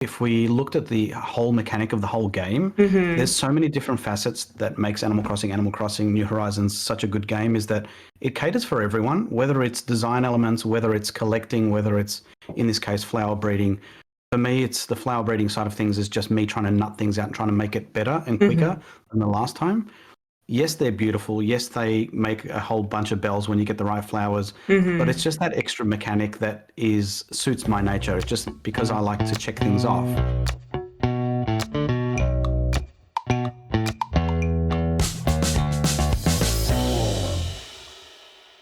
if we looked at the whole mechanic of the whole game, there's so many different facets that makes Animal Crossing New Horizons such a good game, is that it caters for everyone, whether it's design elements, whether it's collecting, whether it's, in this case, flower breeding. For me, it's the flower breeding side of things is just me trying to nut things out and trying to make it better and quicker than the last time. Yes, they're beautiful. Yes, they make a whole bunch of bells when you get the right flowers. But it's just that extra mechanic that suits my nature. It's just because I like to check things off.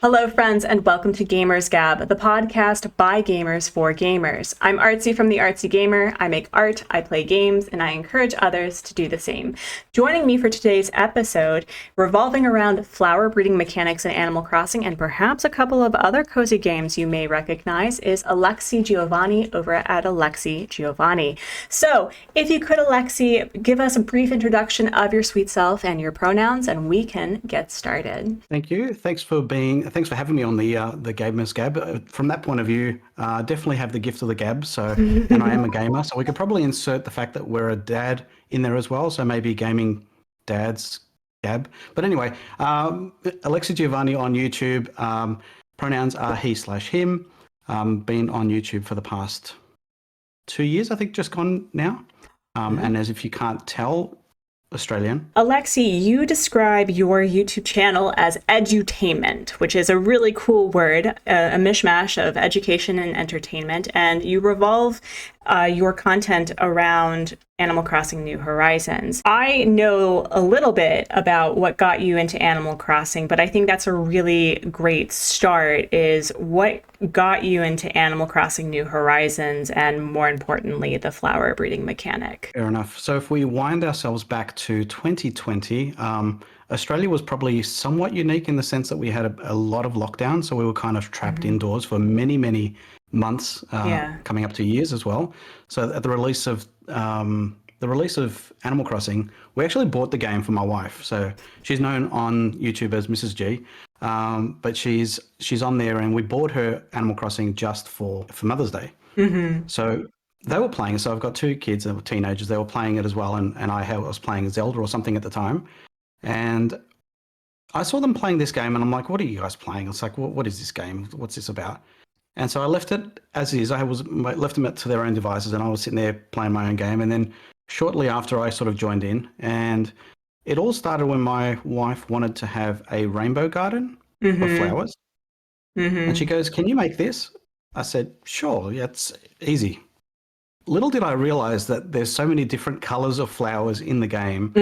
Hello, friends, and welcome to Gamers Gab, the podcast by gamers for gamers. I'm Artsy from the Artsy Gamer. I make art, I play games, and I encourage others to do the same. Joining me for today's episode, revolving around flower breeding mechanics in Animal Crossing and perhaps a couple of other cozy games you may recognize, is Alexi Giovanni over at Alexi Giovanni. So, if you could, Alexi, give us a brief introduction of your sweet self and your pronouns, and we can get started. Thank you. Thanks for having me on the Gamers Gab. From that point of view, definitely have the gift of the gab. So, and I am a gamer, so we could probably insert the fact that we're a dad in there as well. So maybe gaming dad's gab. But anyway, Alexi Giovanni on YouTube. Pronouns are he/him. Been on YouTube for the past 2 years, I think, just gone now. And as if you can't tell, Australian. Alexi, you describe your YouTube channel as edutainment, which is a really cool word, a mishmash of education and entertainment, and you revolve your content around Animal Crossing New Horizons. I know a little bit about what got you into Animal Crossing, but I think that's a really great start, is what got you into Animal Crossing New Horizons and, more importantly, the flower breeding mechanic. Fair enough. So if we wind ourselves back to 2020, Australia was probably somewhat unique in the sense that we had a lot of lockdown, so we were kind of trapped indoors for many months, coming up to years as well. So at the release of Animal Crossing, we actually bought the game for my wife. So she's known on YouTube as Mrs. G, but she's on there, and we bought her Animal Crossing just for Mother's Day. So they were playing. So I've got two kids that were teenagers. They were playing it as well, and I was playing Zelda or something at the time, and I saw them playing this game, and I'm like, "What are you guys playing?" It's like, what is this game? What's this about? And so I left it as is. I left them to their own devices, and I was sitting there playing my own game. And then shortly after, I sort of joined in, and it all started when my wife wanted to have a rainbow garden of flowers. And she goes, "Can you make this?" I said, "Sure, yeah, it's easy." Little did I realize that there's so many different colors of flowers in the game,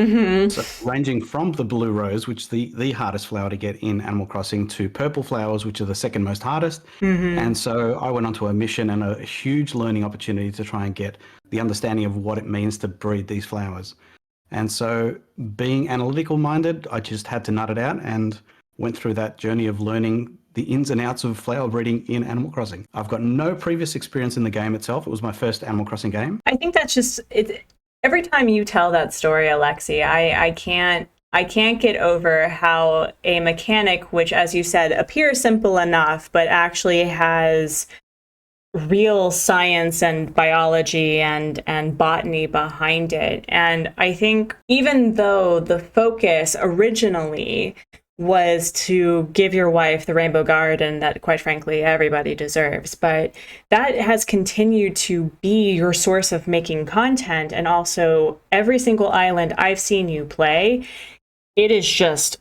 so ranging from the blue rose, which is the hardest flower to get in Animal Crossing, to purple flowers, which are the second most hardest. And so I went onto a mission and a huge learning opportunity to try and get the understanding of what it means to breed these flowers. And so, being analytical minded, I just had to nut it out and went through that journey of learning the ins and outs of flower breeding in Animal Crossing. I've got no previous experience in the game itself. It was my first Animal Crossing game. I think that's just it. Every time you tell that story, Alexi, I can't get over how a mechanic, which, as you said, appears simple enough, but actually has real science and biology and botany behind it. And I think even though the focus originally was to give your wife the rainbow garden that, quite frankly, everybody deserves, but that has continued to be your source of making content. And also, every single island I've seen you play, it is just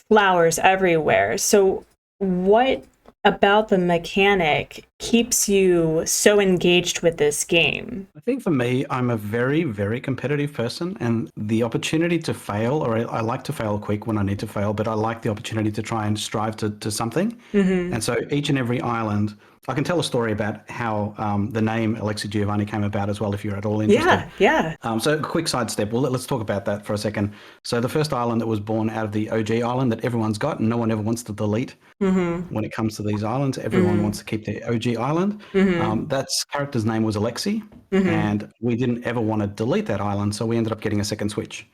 flowers everywhere. So what about the mechanic keeps you so engaged with this game? I think for me, I'm a very, very competitive person, and the opportunity to fail, or I like to fail quick when I need to fail, but I like the opportunity to try and strive to something. And so each and every island, I can tell a story about how the name Alexi Giovanni came about as well, if you're at all interested. Yeah. So a quick sidestep. Well, let's talk about that for a second. So the first island that was born out of the OG island that everyone's got and no one ever wants to delete when it comes to these islands. Everyone wants to keep their OG island. That character's name was Alexi, and we didn't ever want to delete that island, so we ended up getting a second Switch.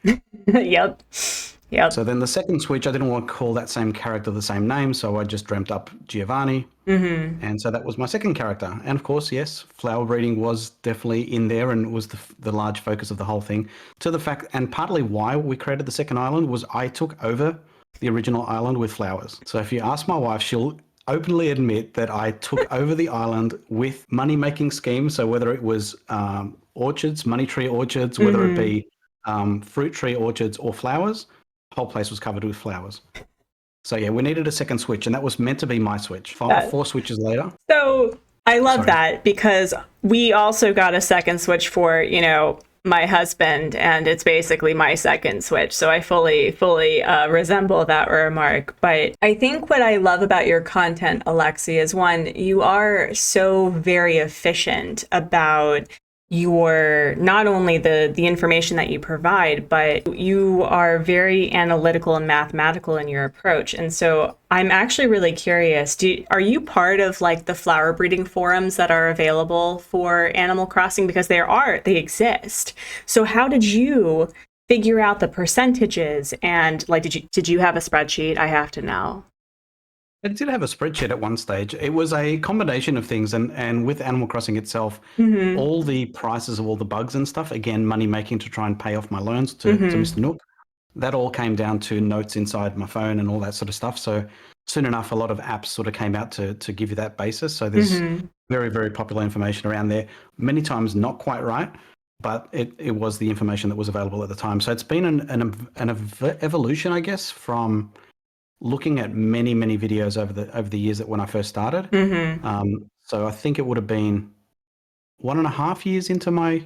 Yep. Yep. So then the second switch, I didn't want to call that same character the same name, so I just dreamt up Giovanni. And so that was my second character. And of course, yes, flower breeding was definitely in there and was the large focus of the whole thing. To the fact, and partly why we created the second island was I took over the original island with flowers. So if you ask my wife, she'll openly admit that I took over the island with money-making schemes. So whether it was orchards, money tree orchards, whether it be fruit tree orchards or flowers, the whole place was covered with flowers. So yeah, we needed a second switch, and that was meant to be my switch. Four switches later. So I love that, because we also got a second switch for, my husband, and it's basically my second switch. So I fully resemble that remark. But I think what I love about your content, Alexi, is one, you are so very efficient about your, not only the information that you provide, but you are very analytical and mathematical in your approach. And so I'm actually really curious, are you part of like the flower breeding forums that are available for Animal Crossing? Because they exist. So how did you figure out the percentages? And like, did you have a spreadsheet? I have to know. I did have a spreadsheet at one stage. It was a combination of things, and with Animal Crossing itself, all the prices of all the bugs and stuff, again, money making to try and pay off my loans to Mr. Nook, that all came down to notes inside my phone and all that sort of stuff. So soon enough, a lot of apps sort of came out to give you that basis. So there's very, very popular information around there. Many times not quite right, but it was the information that was available at the time. So it's been an evolution, I guess, from looking at many videos over the years that when I first started. So I think it would have been 1.5 years into my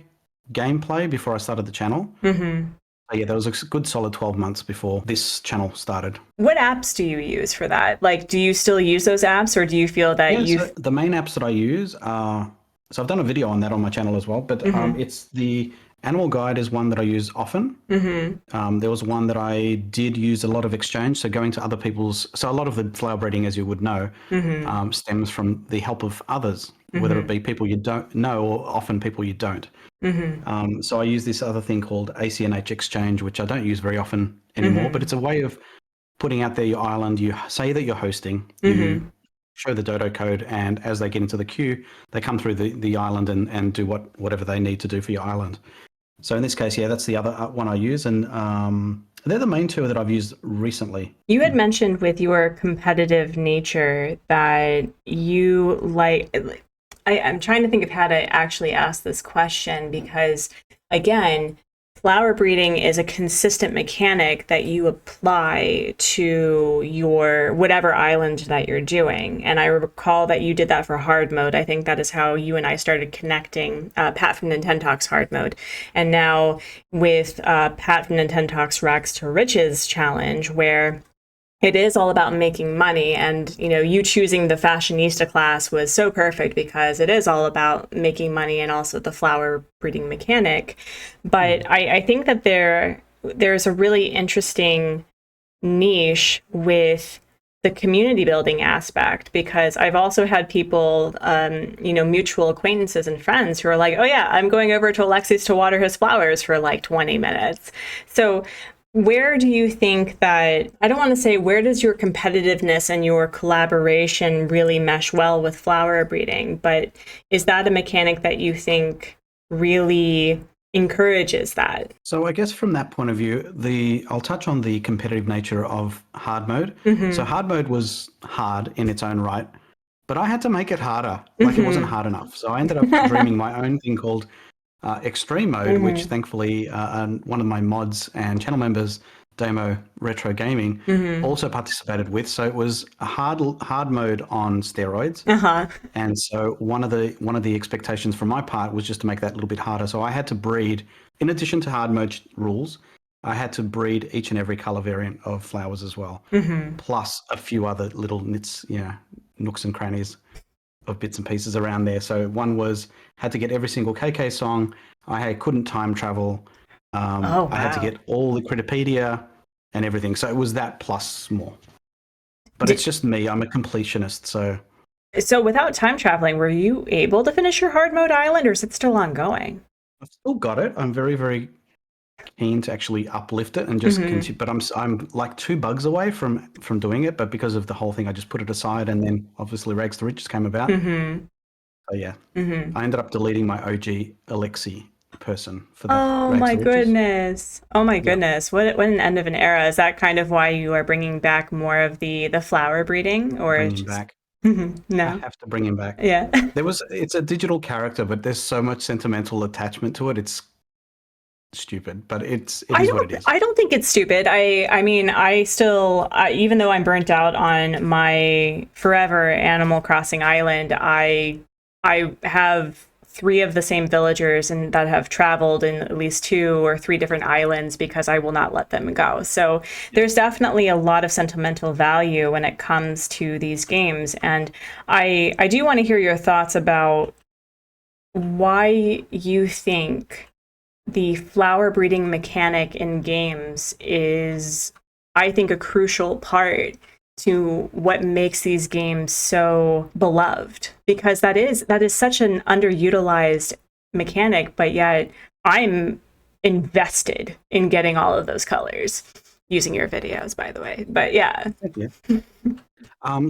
gameplay before I started the channel. So yeah, there was a good solid 12 months before this channel started. What apps do you use for that? Like, do you still use those apps, or do you feel that so the main apps that I use are, so I've done a video on that on my channel as well, but it's the Animal Guide is one that I use often. There was one that I did use a lot of exchange, so going to other people's. So a lot of the flower breeding, as you would know, stems from the help of others, whether it be people you don't know or often people you don't. So I use this other thing called ACNH Exchange, which I don't use very often anymore, but it's a way of putting out there your island. You say that you're hosting, you show the dodo code, and as they get into the queue, they come through the island and do whatever they need to do for your island. So in this case, yeah, that's the other one I use, and they're the main two that I've used recently. You had mentioned with your competitive nature that you like. I'm trying to think of how to actually ask this question, because, again, flower breeding is a consistent mechanic that you apply to your whatever island that you're doing. And I recall that you did that for hard mode. I think that is how you and I started connecting, Pat from Nintendo's hard mode. And now with Pat from Nintendo's Rags to Riches challenge, where it is all about making money, and you choosing the fashionista class was so perfect because it is all about making money and also the flower breeding mechanic. But I think that there's a really interesting niche with the community building aspect, because I've also had people, mutual acquaintances and friends who are like, oh yeah, I'm going over to Alexi's to water his flowers for like 20 minutes. So where do you think that, I don't want to say where does your competitiveness and your collaboration really mesh well with flower breeding, but is that a mechanic that you think really encourages that? So I guess from that point of view, I'll touch on the competitive nature of hard mode. So hard mode was hard in its own right, but I had to make it harder. Like it wasn't hard enough. So I ended up dreaming my own thing called extreme mode, which thankfully one of my mods and channel members, Demo Retro Gaming, also participated with. So it was a hard mode on steroids. And so one of the expectations from my part was just to make that a little bit harder. So I had to breed, in addition to hard mode rules, I had to breed each and every color variant of flowers as well, plus a few other little nooks and crannies of bits and pieces around there. So one was had to get every single KK song. I couldn't time travel. I had to get all the Critipedia and everything. So it was that plus more. But it's just me. I'm a completionist. So without time traveling, were you able to finish your hard mode island, or is it still ongoing? I've still got it. I'm very, very keen to actually uplift it and just continue. But I'm like 2 bugs away from doing it. But because of the whole thing, I just put it aside, and then obviously Rags to Riches came about. So yeah, I ended up deleting my OG Alexi person for the Oh Rags my to Riches. goodness. Oh my goodness. What an end of an era. Is that kind of why you are bringing back more of the flower breeding, or Bring him just back. I no? have to bring him back. Yeah. It's a digital character, but there's so much sentimental attachment to it. It's stupid, but it is what it is. I don't think it's stupid. I mean, I still, even though I'm burnt out on my forever Animal Crossing island, I have 3 of the same villagers and that have traveled in at least 2 or 3 different islands because I will not let them go. So there's definitely a lot of sentimental value when it comes to these games. And I do want to hear your thoughts about why you think the flower breeding mechanic in games is, I think, a crucial part to what makes these games so beloved, because that is such an underutilized mechanic, but yet I'm invested in getting all of those colors using your videos, by the way. But yeah. Thank you.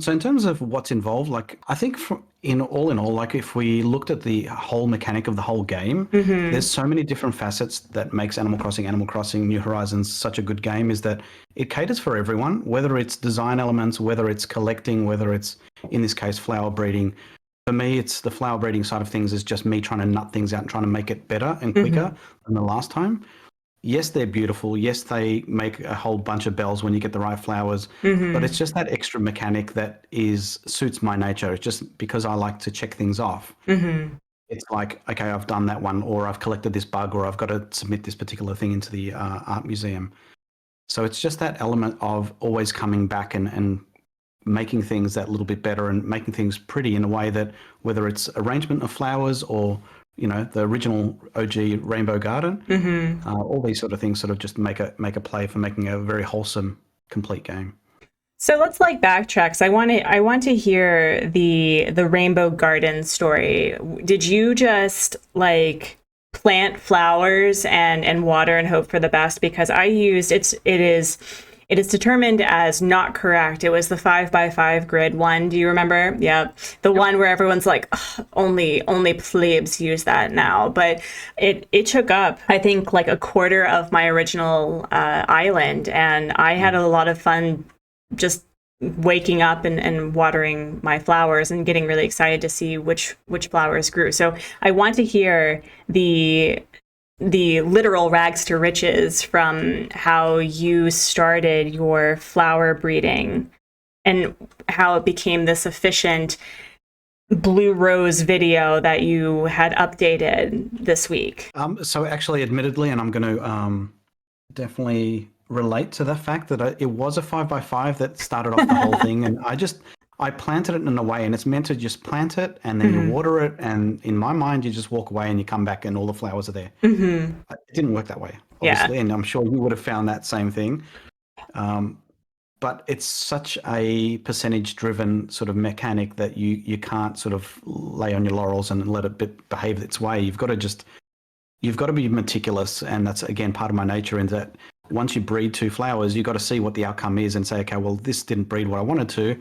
So in terms of what's involved, like I think in all, like if we looked at the whole mechanic of the whole game, there's so many different facets that makes Animal Crossing New Horizons such a good game, is that it caters for everyone, whether it's design elements, whether it's collecting, whether it's, in this case, flower breeding. For me, it's the flower breeding side of things is just me trying to nut things out and trying to make it better and quicker than the last time. Yes, they're beautiful. Yes, they make a whole bunch of bells when you get the right flowers. But it's just that extra mechanic that suits my nature. It's just because I like to check things off. It's like, okay, I've done that one, or I've collected this bug, or I've got to submit this particular thing into the art museum. So it's just that element of always coming back and making things that little bit better and making things pretty in a way that, whether it's arrangement of flowers or the original OG Rainbow Garden, all these sort of things sort of just make a play for making a very wholesome, complete game. So let's backtrack. So I want to hear the Rainbow Garden story. Did you just plant flowers and water and hope for the best? Because I used it is determined as not correct. It was the 5x5 grid one. Do you remember? Yeah. The one where everyone's like, only plebes use that now. But it took up, I think, like a quarter of my original island. And I had a lot of fun just waking up and watering my flowers and getting really excited to see which flowers grew. So I want to hear the literal rags to riches from how you started your flower breeding and how it became this efficient blue rose video that you had updated this week. So actually, admittedly, and I'm going to definitely relate to the fact that it was a 5x5 that started off the whole thing, and I planted it in a way, and it's meant to just plant it and then you water it, and in my mind you just walk away and you come back and all the flowers are there. It didn't work that way, obviously, and I'm sure you would have found that same thing. But it's such a percentage-driven sort of mechanic that you can't sort of lay on your laurels and let it behave its way. You've got to be meticulous, and that's again part of my nature. In that, once you breed 2 flowers, you've got to see what the outcome is and say, okay, well, this didn't breed what I wanted to.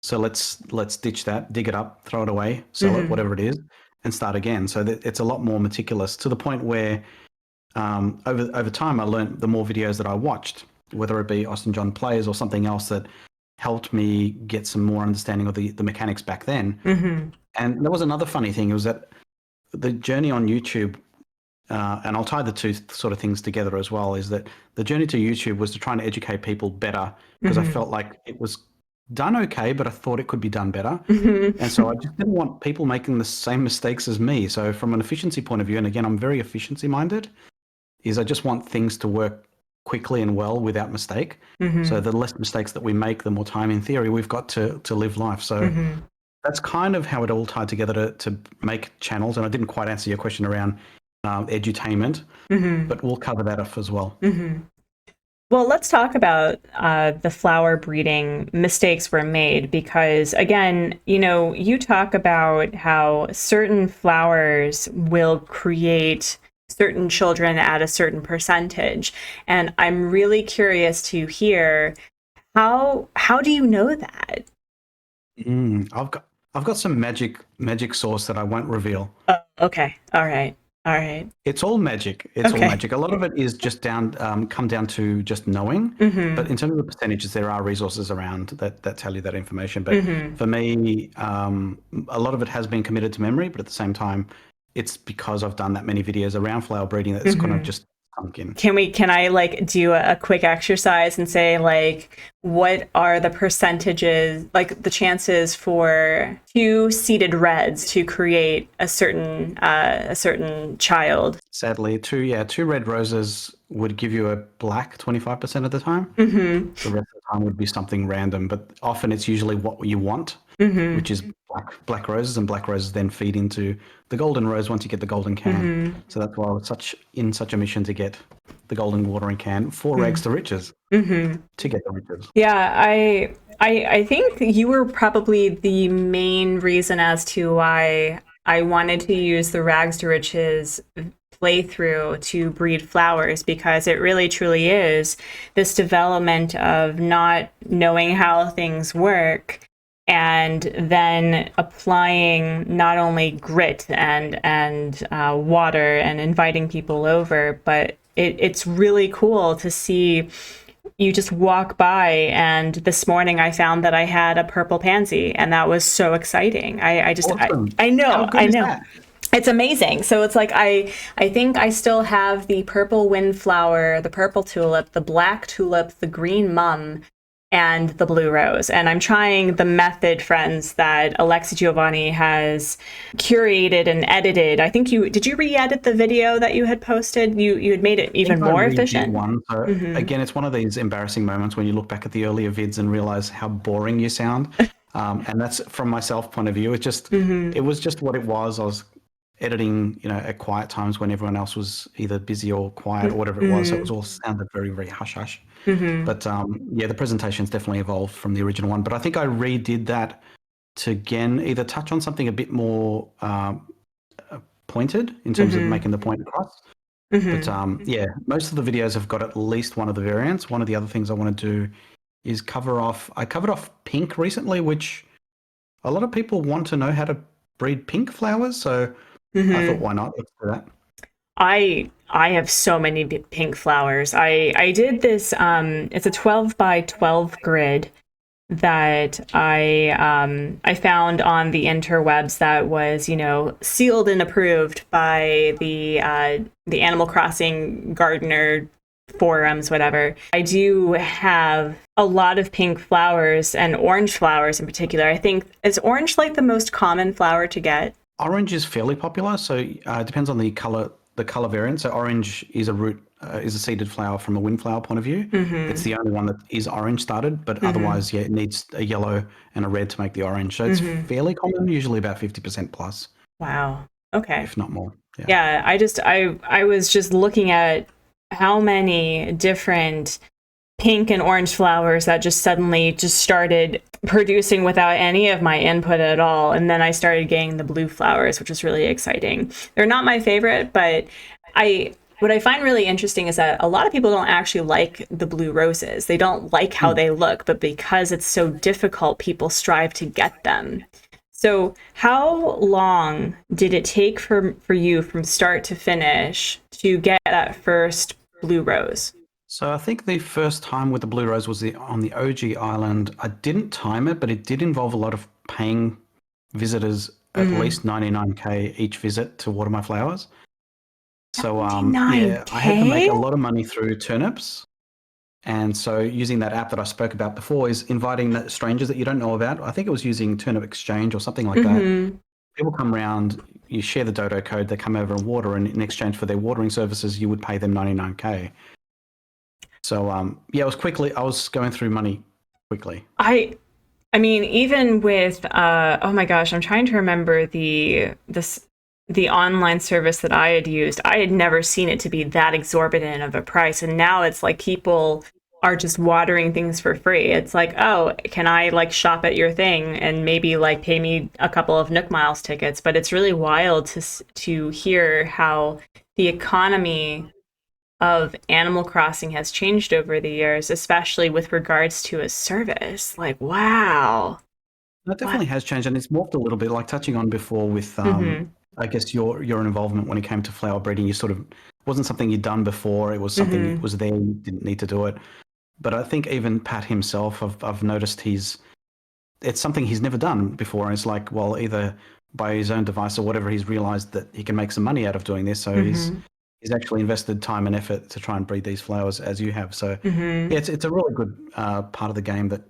So let's ditch that, dig it up, throw it away, sell it, whatever it is, and start again. So it's a lot more meticulous, to the point where over time I learned, the more videos that I watched, whether it be Austin John Plays or something else, that helped me get some more understanding of the mechanics back then. And there was another funny thing, it was that the journey on YouTube, and I'll tie the 2 sort of things together as well, is that the journey to YouTube was to try and educate people better, because I felt like it was done okay, but I thought it could be done better. And so I just didn't want people making the same mistakes as me. So from an efficiency point of view, and again, I'm very efficiency minded, is I just want things to work quickly and well without mistake. So the less mistakes that we make, the more time in theory we've got to live life. So that's kind of how it all tied together to make channels. And I didn't quite answer your question around edutainment, but we'll cover that off as well. Well, let's talk about the flower breeding mistakes were made, because again, you talk about how certain flowers will create certain children at a certain percentage. And I'm really curious to hear how do you know that? I've got some magic sauce that I won't reveal. Oh, okay. All right. All right. It's all magic. It's all Okay. magic. A lot of it is just come down to just knowing. But in terms of the percentages, there are resources around that tell you that information. But for me, a lot of it has been committed to memory. But at the same time, it's because I've done that many videos around flower breeding that's kind of just sunk in. Can I like do a quick exercise and say like what are the percentages, like the chances for two seeded reds to create a certain child? Sadly, two red roses would give you a black 25% of the time. The rest of the time would be something random, but often it's usually what you want, which is black roses, and black roses then feed into the golden rose once you get the golden can. So that's why I was in such a mission to get the golden watering can for rags to riches, to get the riches. Yeah, I think you were probably the main reason as to why I wanted to use the rags to riches playthrough to breed flowers, because it really truly is this development of not knowing how things work and then applying not only grit and water and inviting people over, but it's really cool to see you just walk by. And this morning I found that I had a purple pansy, and that was so exciting. Awesome. I know, How good I is know. that? It's amazing. So it's like I think I still have the purple windflower, the purple tulip, the black tulip, the green mum, and the blue rose. And I'm trying the method, friends, that Alexi Giovanni has curated and edited. I think did you re-edit the video that you had posted? You had made it even more efficient. One. So again, it's one of these embarrassing moments when you look back at the earlier vids and realize how boring you sound. And that's from myself point of view. It just it was just what it was. I was editing, at quiet times when everyone else was either busy or quiet or whatever it was. So it was all sounded very, very hush hush. But the presentation's definitely evolved from the original one. But I think I redid that to again either touch on something a bit more pointed in terms of making the point across. But most of the videos have got at least one of the variants. One of the other things I want to do is I covered off pink recently, which a lot of people want to know how to breed pink flowers. So I thought, why not? Let's do that. I have so many pink flowers. I did this. It's a 12 by 12 grid that I found on the interwebs that was sealed and approved by the Animal Crossing gardener forums, whatever. I do have a lot of pink flowers and orange flowers in particular. I think is orange like the most common flower to get? Orange is fairly popular, so it depends on the color variant. So orange is a seeded flower from a windflower point of view. It's the only one that is orange started, but otherwise, it needs a yellow and a red to make the orange. So it's fairly common, usually about 50% plus. Wow. Okay. If not more. Yeah. I was just looking at how many different pink and orange flowers that just suddenly started producing without any of my input at all. And then I started getting the blue flowers, which was really exciting. They're not my favorite, but what I find really interesting is that a lot of people don't actually like the blue roses. They don't like how they look, but because it's so difficult, people strive to get them. So how long did it take for you from start to finish to get that first blue rose? So I think the first time with the blue rose was on the OG island. I didn't time it, but it did involve a lot of paying visitors at least 99k each visit to water my flowers. So I had to make a lot of money through turnips. And so using that app that I spoke about before is inviting strangers that you don't know about. I think it was using Turnip Exchange or something like that. People come around, you share the dodo code, they come over and water, and in exchange for their watering services, you would pay them 99k. So I was going through money quickly. I mean, even with oh my gosh, I'm trying to remember the online service that I had used. I had never seen it to be that exorbitant of a price, and now it's like people are just watering things for free. It's like, oh, can I like shop at your thing and maybe like pay me a couple of Nook Miles tickets? But it's really wild to hear how the economy of Animal Crossing has changed over the years, especially with regards to a service. Like, wow. That What? definitely has changed, and it's morphed a little bit. Like touching on before with, I guess your involvement when it came to flower breeding. You sort of wasn't something you'd done before. It was something that was there. You didn't need to do it. But I think even Pat himself, I've noticed it's something he's never done before. And it's like, well, either by his own device or whatever, he's realized that he can make some money out of doing this. So he's actually invested time and effort to try and breed these flowers as you have. So yeah, it's a really good part of the game that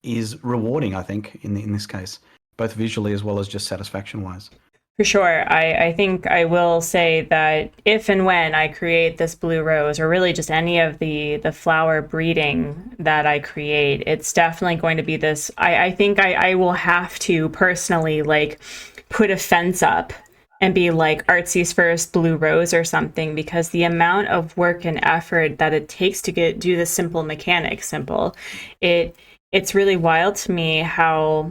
is rewarding, I think, in this case, both visually as well as just satisfaction wise. For sure. I think I will say that if and when I create this blue rose, or really just any of the flower breeding that I create, it's definitely going to be this. I think I will have to personally like put a fence up and be like Artsy's first blue rose or something, because the amount of work and effort that it takes to do this simple mechanic it's really wild to me how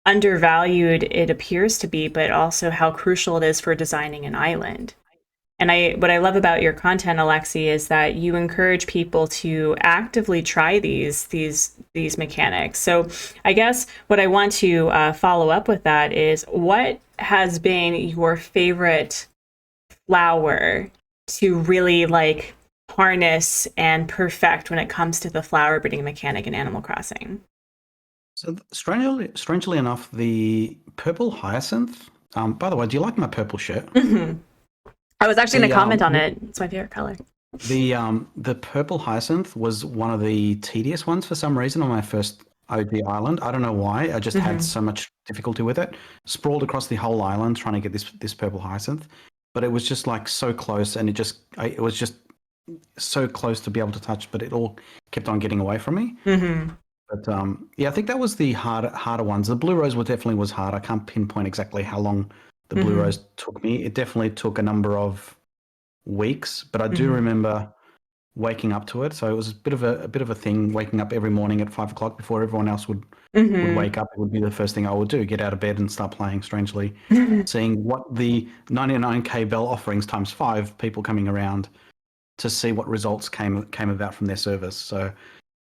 undervalued it appears to be, but also how crucial it is for designing an island. And what I love about your content, Alexi, is that you encourage people to actively try these mechanics. So I guess what I want to follow up with that is, what has been your favorite flower to really like harness and perfect when it comes to the flower breeding mechanic in Animal Crossing? So strangely enough, the purple hyacinth. By the way, do you like my purple shirt? I was actually going to comment on it. It's my favorite color. The purple hyacinth was one of the tedious ones for some reason on my first OG island. I don't know why. I just had so much difficulty with it. Sprawled across the whole island trying to get this purple hyacinth, but it was just like so close, and it was just so close to be able to touch, but it all kept on getting away from me. But yeah, I think that was the harder ones. The blue rose definitely was hard. I can't pinpoint exactly how long the blue rose took me. It definitely took a number of weeks, but I do remember waking up to it. So it was a bit of a thing. Waking up every morning at 5 o'clock before everyone else would wake up. It would be the first thing I would do: get out of bed and start playing. Strangely, seeing what the 99k bell offerings times 5 people coming around to see what results came about from their service. So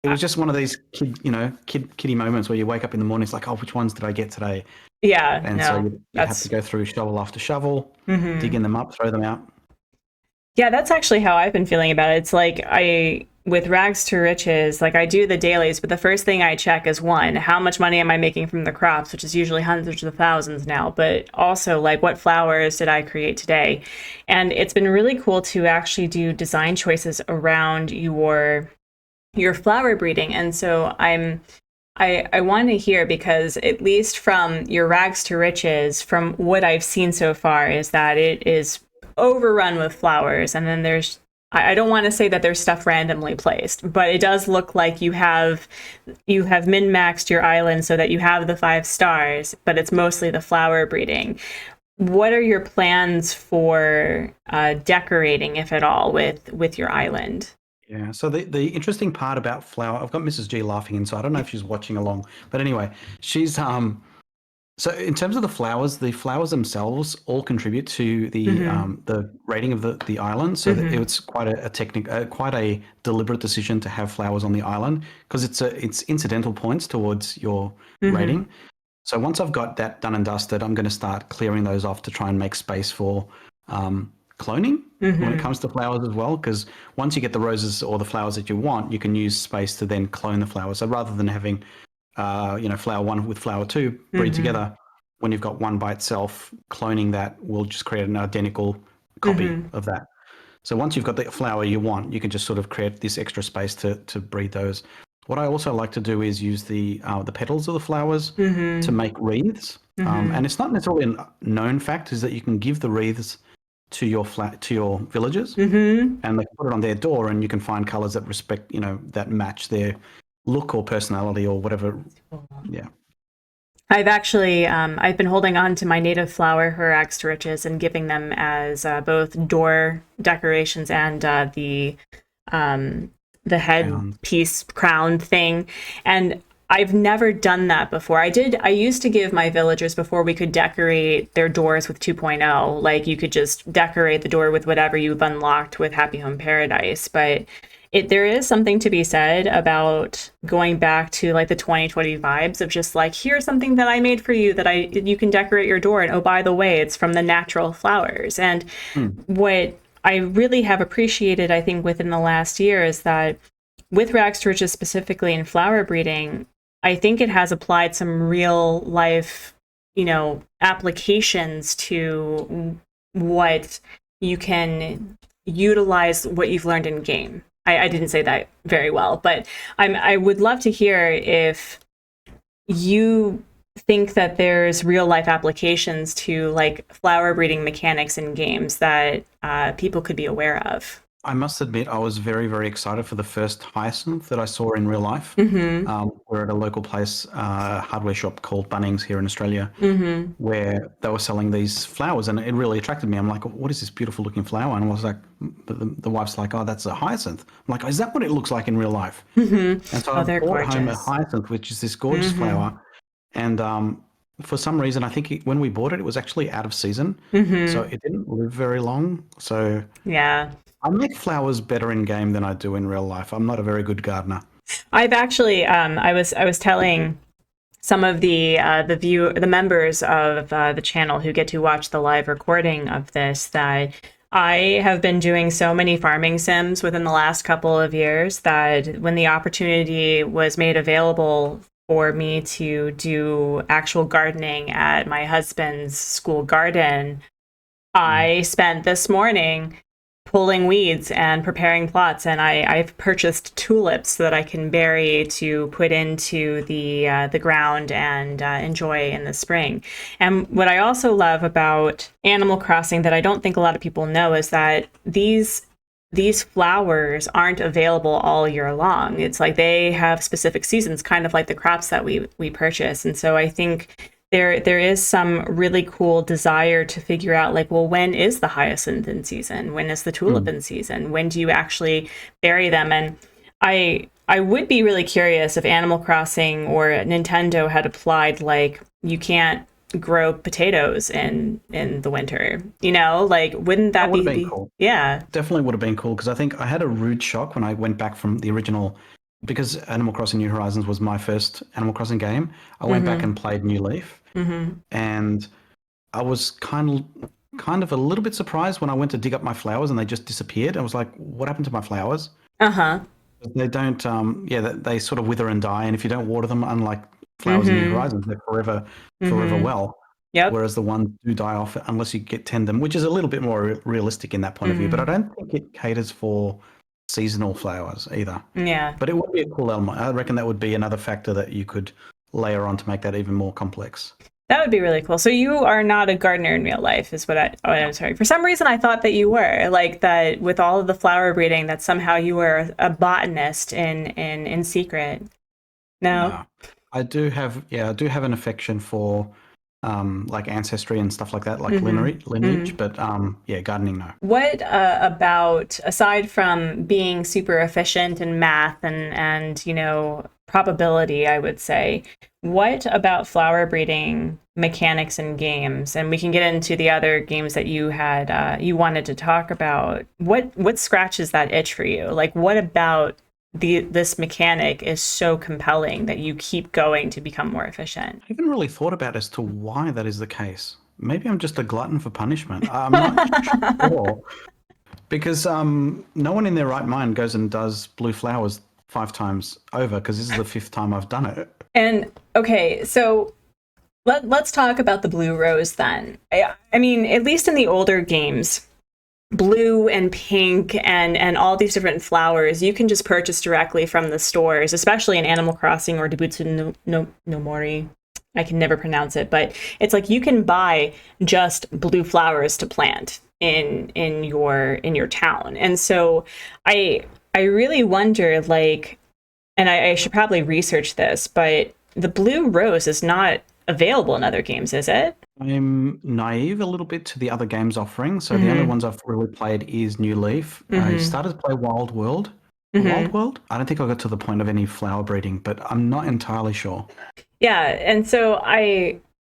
it was just one of these kiddie moments where you wake up in the morning, it's like, oh, which ones did I get today? Yeah, And so you have to go through shovel after shovel, digging them up, throw them out. Yeah, that's actually how I've been feeling about it. It's like with rags to riches, like I do the dailies, but the first thing I check is, one, how much money am I making from the crops, which is usually hundreds of thousands now, but also like what flowers did I create today? And it's been really cool to actually do design choices around your flower breeding. And so I want to hear, because at least from your rags to riches, from what I've seen so far, is that it is overrun with flowers. And then I don't want to say that there's stuff randomly placed, but it does look like you have min-maxed your island so that you have the 5 stars, but it's mostly the flower breeding. What are your plans for decorating, if at all, with your island? Yeah, so the interesting part about flower, I've got Mrs. G laughing inside. I don't know if she's watching along, but anyway, she's so in terms of the flowers themselves all contribute to the rating of the island. So that it's quite quite a deliberate decision to have flowers on the island, because it's incidental points towards your rating. So once I've got that done and dusted, I'm going to start clearing those off to try and make space for cloning when it comes to flowers as well, because once you get the roses or the flowers that you want, you can use space to then clone the flowers. So rather than having flower 1 with flower 2 breed together, when you've got one by itself, cloning that will just create an identical copy of that. So once you've got the flower you want, you can just sort of create this extra space to breed those. What I also like to do is use the petals of the flowers to make wreaths. And it's not necessarily a known fact, is that you can give the wreaths to your villagers, and they can put it on their door, and you can find colors that that match their look or personality or whatever. Yeah. I've actually I've been holding on to my native flower, her rags to riches, and giving them as both door decorations and the head piece crown thing. And I've never done that before. I used to give my villagers, before we could decorate their doors with 2.0, like you could just decorate the door with whatever you've unlocked with Happy Home Paradise. But there is something to be said about going back to like the 2020 vibes of just like, here's something that I made for you that you can decorate your door. And oh, by the way, it's from the natural flowers. And what I really have appreciated, I think, within the last year is that with Rags to Riches, specifically in flower breeding, I think it has applied some real life, applications to what you can utilize what you've learned in game. I didn't say that very well, but I would love to hear if you think that there's real life applications to like flower breeding mechanics in games that people could be aware of. I must admit, I was very, very excited for the first hyacinth that I saw in real life. We're at a local place, hardware shop called Bunnings here in Australia, where they were selling these flowers, and it really attracted me. I'm like, what is this beautiful looking flower? And I was like, the wife's like, oh, that's a hyacinth. I'm like, is that what it looks like in real life? And so I brought home a hyacinth, which is this gorgeous flower. And for some reason, I think when we bought it, it was actually out of season. So it didn't live very long. So yeah. I make flowers better in game than I do in real life. I'm not a very good gardener. I've actually, I was telling some of the members of the channel who get to watch the live recording of this that I have been doing so many farming sims within the last couple of years that when the opportunity was made available for me to do actual gardening at my husband's school garden, I spent this morning pulling weeds and preparing plots, and I've purchased tulips so that I can bury to put into the ground and enjoy in the spring. And what I also love about Animal Crossing that I don't think a lot of people know is that these flowers aren't available all year long. It's like they have specific seasons, kind of like the crops that we purchase. And so I think there is some really cool desire to figure out like, well, when is the hyacinth in season? When is the tulip in season? When do you actually bury them? And I would be really curious if Animal Crossing or Nintendo had applied like, you can't grow potatoes in the winter, like wouldn't that be cool? Yeah, definitely would have been cool, because I think I had a rude shock when I went back from the original, because Animal Crossing New Horizons was my first Animal Crossing game. I went back and played New Leaf, and I was kind of a little bit surprised when I went to dig up my flowers and they just disappeared. I was like, what happened to my flowers? They don't they sort of wither and die, and if you don't water them, unlike flowers in New Horizons, they're forever well. Whereas the ones do die off unless you tend them, which is a little bit more realistic in that point of view. But I don't think it caters for seasonal flowers either. Yeah. But it would be a cool element. I reckon that would be another factor that you could layer on to make that even more complex. That would be really cool. So you are not a gardener in real life, is what I'm sorry. For some reason, I thought that you were, like that with all of the flower breeding, that somehow you were a botanist in secret. No? I do have an affection for like ancestry and stuff like that, like lineage, but gardening, no. What about, aside from being super efficient in math and probability, I would say, what about flower breeding mechanics in games? And we can get into the other games that you had you wanted to talk about. What scratches that itch for you? Like, what about this mechanic is so compelling that you keep going to become more efficient? I haven't really thought about as to why that is the case. Maybe I'm just a glutton for punishment. I'm not sure. Because no one in their right mind goes and does blue flowers 5 times over, because this is the 5th time I've done it. And okay, so let's talk about the blue rose then. I mean, at least in the older games, blue and pink and all these different flowers you can just purchase directly from the stores, especially in Animal Crossing or Debutsu no Mori. I can never pronounce it, but it's like you can buy just blue flowers to plant in your town. And so I really wonder, like, and I should probably research this, but the blue rose is not available in other games, is it? I'm naive a little bit to the other games offering. So the only ones I've really played is New Leaf. I started to play Wild World, a wild world. I don't think I got to the point of any flower breeding, but I'm not entirely sure. Yeah, and so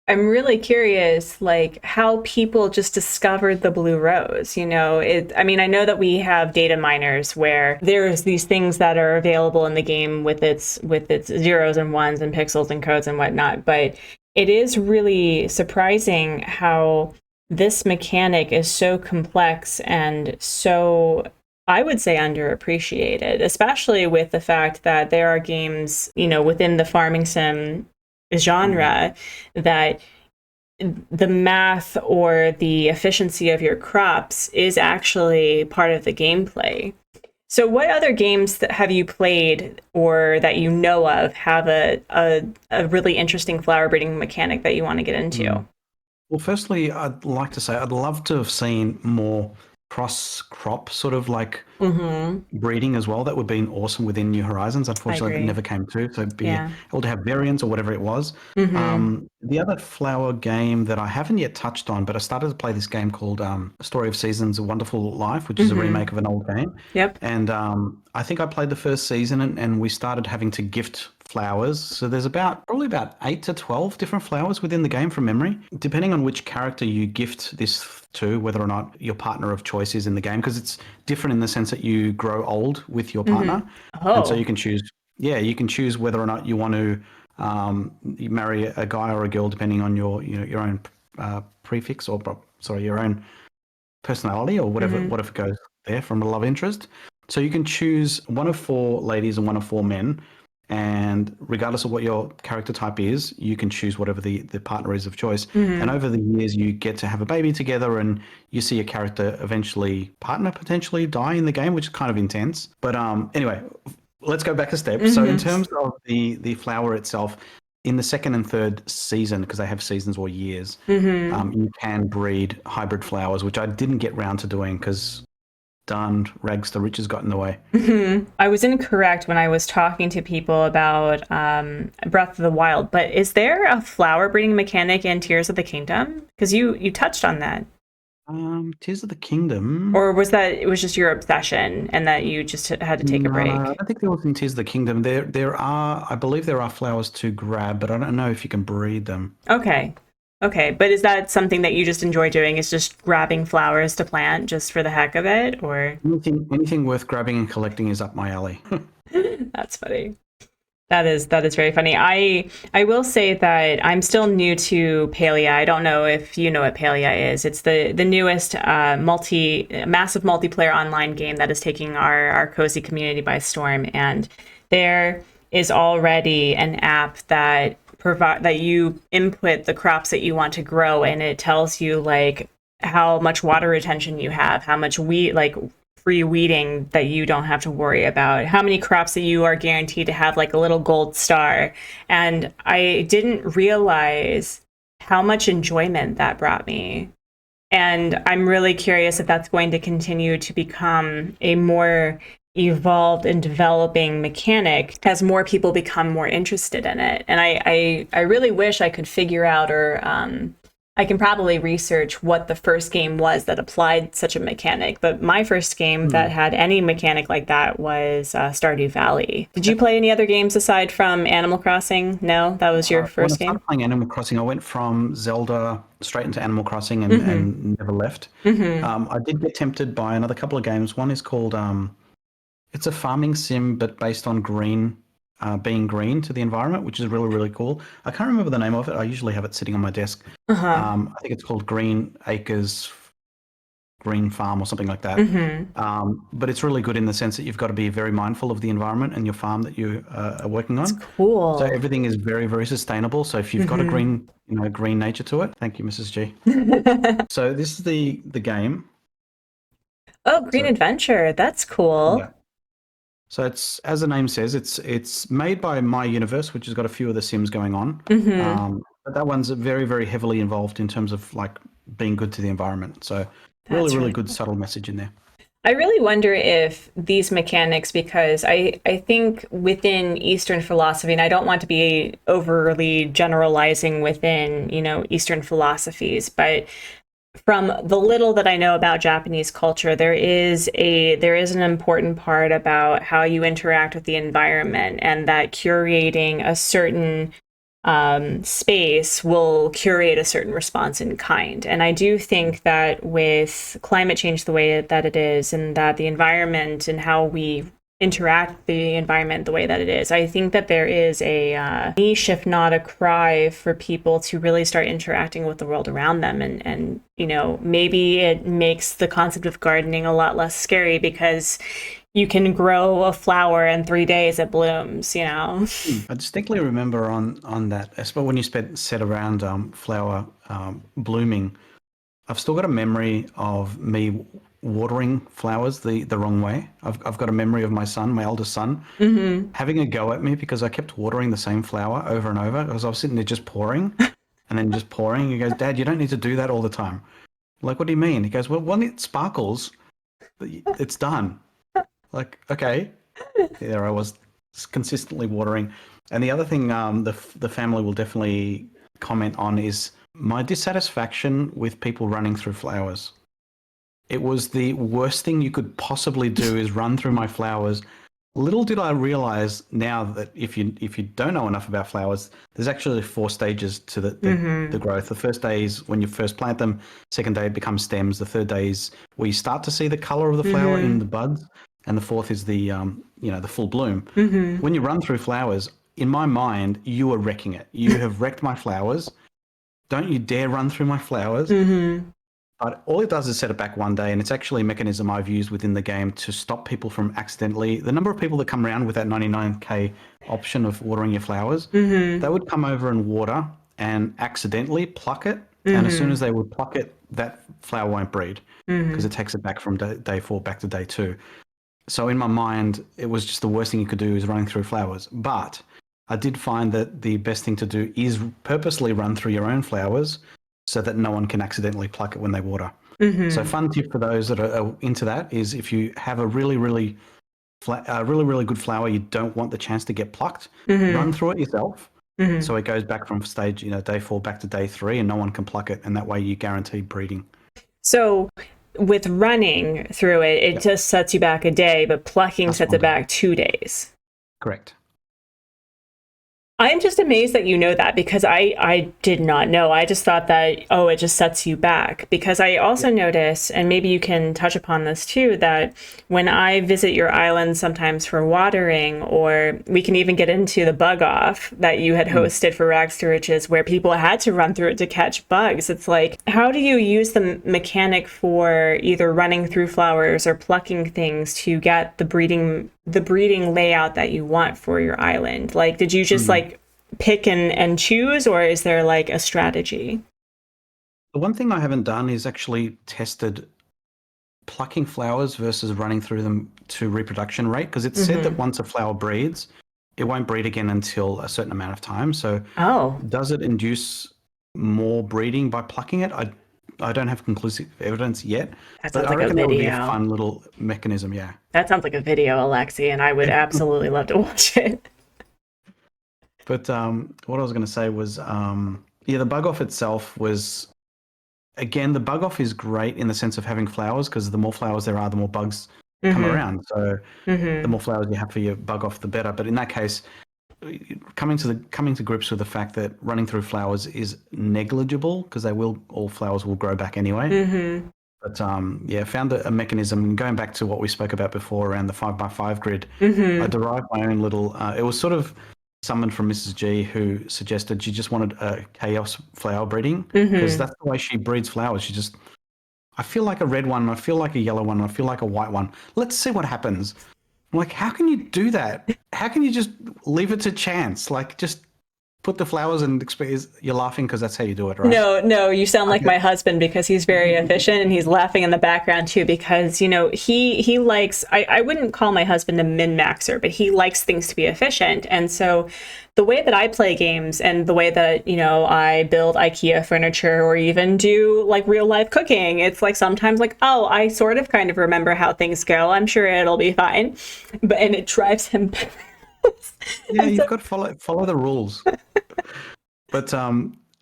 I'm really curious, like, how people just discovered the blue rose. You know, I mean, I know that we have data miners where there's these things that are available in the game with its zeros and ones and pixels and codes and whatnot, but it is really surprising how this mechanic is so complex and so, I would say, underappreciated, especially with the fact that there are games, you know, within the farming sim genre that the math or the efficiency of your crops is actually part of the gameplay. So what other games have you played or that you know of have a really interesting flower breeding mechanic that you want to get into? Well, firstly, I'd like to say I'd love to have seen more cross-crop sort of like breeding as well. That would have been awesome within New Horizons. Unfortunately, it never came to. So be able to have variants or whatever it was. The other flower game that I haven't yet touched on, but I started to play this game called A Story of Seasons, A Wonderful Life, which is a remake of an old game. Yep. And I think I played the first season and we started having to gift flowers. So there's probably about 8 to 12 different flowers within the game from memory, depending on which character you gift this to, whether or not your partner of choice is in the game, because it's different in the sense that you grow old with your partner. And so you can choose whether or not you want to you marry a guy or a girl depending on your own prefix or your own personality or whatever goes there from a love interest. So you can choose one of 4 ladies and one of 4 men. And regardless of what your character type is, you can choose whatever the partner is of choice. And over the years, you get to have a baby together and you see your character eventually potentially die in the game, which is kind of intense. But anyway, let's go back a step. So in terms of the flower itself, in the second and third season, because they have seasons or years, you can breed hybrid flowers, which I didn't get round to doing because darned rags to riches got in the way. I was incorrect when I was talking to people about Breath of the Wild, but is there a flower breeding mechanic in Tears of the Kingdom? Because you touched on that. Tears of the Kingdom. Or was it was just your obsession and that you just had to take a break? I don't think there was in Tears of the Kingdom. I believe there are flowers to grab, but I don't know if you can breed them. Okay, but is that something that you just enjoy doing, is just grabbing flowers to plant just for the heck of it, or? Anything worth grabbing and collecting is up my alley. That's funny. That is very funny. I will say that I'm still new to Palia. I don't know if you know what Palia is. It's the newest massive multiplayer online game that is taking our cozy community by storm, and there is already an app that you input the crops that you want to grow, and it tells you like how much water retention you have, how much free weeding that you don't have to worry about, how many crops that you are guaranteed to have like a little gold star. And I didn't realize how much enjoyment that brought me. And I'm really curious if that's going to continue to become a more evolved and developing mechanic as more people become more interested in it. And I really wish I could figure out, or I can probably research what the first game was that applied such a mechanic. But my first game that had any mechanic like that was Stardew Valley. Did you play any other games aside from Animal Crossing? No, that was your first game? When I started playing Animal Crossing, I went from Zelda straight into Animal Crossing and never left. I did get tempted by another couple of games. One is called it's a farming sim, but based on being green to the environment, which is really, really cool. I can't remember the name of it. I usually have it sitting on my desk. I think it's called Green Acres Green Farm or something like that. But it's really good in the sense that you've got to be very mindful of the environment and your farm that you are working on. That's cool. So everything is very, very sustainable. So if you've got a green nature to it, thank you, Mrs. G. So this is the game. Oh, Green Adventure. That's cool. Yeah. So it's, as the name says, it's made by My Universe, which has got a few of the Sims going on. But that one's very, very heavily involved in terms of like being good to the environment. So really good subtle message in there. I really wonder if these mechanics, because I think within Eastern philosophy, and I don't want to be overly generalizing within, Eastern philosophies, but from the little that I know about Japanese culture, there is an important part about how you interact with the environment, and that curating a certain space will curate a certain response in kind. And I do think that with climate change the way that it is, and that the environment and how we interact with the environment the way that it is, I think that there is a niche, if not a cry, for people to really start interacting with the world around them. And maybe it makes the concept of gardening a lot less scary because you can grow a flower in 3 days it blooms. I distinctly remember on that, especially when you said around flower blooming, I've still got a memory of me watering flowers the wrong way. I've got a memory of my son, my eldest son, having a go at me because I kept watering the same flower over and over because I was sitting there just pouring and then just pouring. He goes, "Dad, you don't need to do that all the time." I'm like, "What do you mean?" He goes, "Well, when it sparkles, it's done." Like, okay. There I was consistently watering. And the other thing the family will definitely comment on is my dissatisfaction with people running through flowers. It was the worst thing you could possibly do is run through my flowers. Little did I realize now that if you don't know enough about flowers, there's actually 4 stages to the growth. The first day is when you first plant them. Second day it becomes stems. The third day is where you start to see the color of the flower in the buds, and the fourth is the the full bloom. When you run through flowers, in my mind, you are wrecking it. You have wrecked my flowers. Don't you dare run through my flowers. But all it does is set it back one day, and it's actually a mechanism I've used within the game to stop people from accidentally. The number of people that come around with that 99k option of watering your flowers, they would come over and water and accidentally pluck it. And as soon as they would pluck it, that flower won't breed because it takes it back from day 4 back to day 2. So in my mind, it was just the worst thing you could do is running through flowers. But I did find that the best thing to do is purposely run through your own flowers so that no one can accidentally pluck it when they water. So fun tip for those that are into that is if you have a really good flower, you don't want the chance to get plucked, run through it yourself. So it goes back from stage, day 4 back to day 3 and no one can pluck it. And that way you guarantee breeding. So with running through it, it just sets you back a day, but plucking sets it back 2 days. Correct. I'm just amazed that you know that, because I did not know. I just thought that, it just sets you back. Because I also notice, and maybe you can touch upon this too, that when I visit your island sometimes for watering, or we can even get into the bug off that you had hosted for Rags to Riches, where people had to run through it to catch bugs. It's like, how do you use the mechanic for either running through flowers or plucking things to get the breeding layout that you want for your island? Like, did you just pick and choose, or is there like a strategy? The one thing I haven't done is actually tested plucking flowers versus running through them to reproduction rate, because it's said that once a flower breeds, it won't breed again until a certain amount of time. So does it induce more breeding by plucking it? I don't have conclusive evidence yet. That sounds but I like a reckon that would be a video. fun little mechanism, yeah. That sounds like a video, Alexi, and I would absolutely love to watch it. But what I was going to say was, the bug off itself was, again, the bug off is great in the sense of having flowers, because the more flowers there are, the more bugs come around. So the more flowers you have for your bug off, the better. But in that case, coming to grips with the fact that running through flowers is negligible, because all flowers will grow back anyway. But found a mechanism. Going back to what we spoke about before around the 5x5 grid, I derived my own little. It was sort of summoned from Mrs. G, who suggested she just wanted a chaos flower breeding, because that's the way she breeds flowers. I feel like a red one, I feel like a yellow one, I feel like a white one. Let's see what happens. I'm like, how can you do that? How can you just leave it to chance? Like, just put the flowers and you're laughing because that's how you do it, right? No, you sound like my husband, because he's very efficient, and he's laughing in the background too, because, he likes, I wouldn't call my husband a min-maxer, but he likes things to be efficient. And so the way that I play games, and the way that, I build IKEA furniture, or even do like real life cooking, it's like sometimes like, I sort of kind of remember how things go. I'm sure it'll be fine. And it drives him Yeah, you've got to follow the rules. But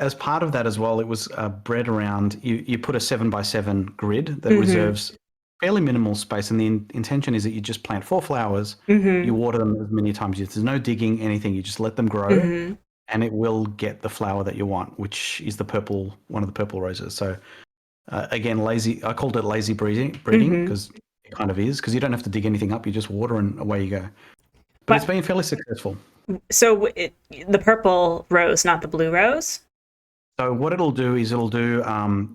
as part of that as well, it was bred around, you put a 7x7 grid that reserves fairly minimal space. And the intention is that you just plant 4 flowers, you water them as many times. There's no digging, anything. You just let them grow and it will get the flower that you want, which is one of the purple roses. So again, I called it lazy breeding because it kind of is, because you don't have to dig anything up. You just water and away you go. But it's been fairly successful. So the purple rose, not the blue rose? So what it'll do is it'll do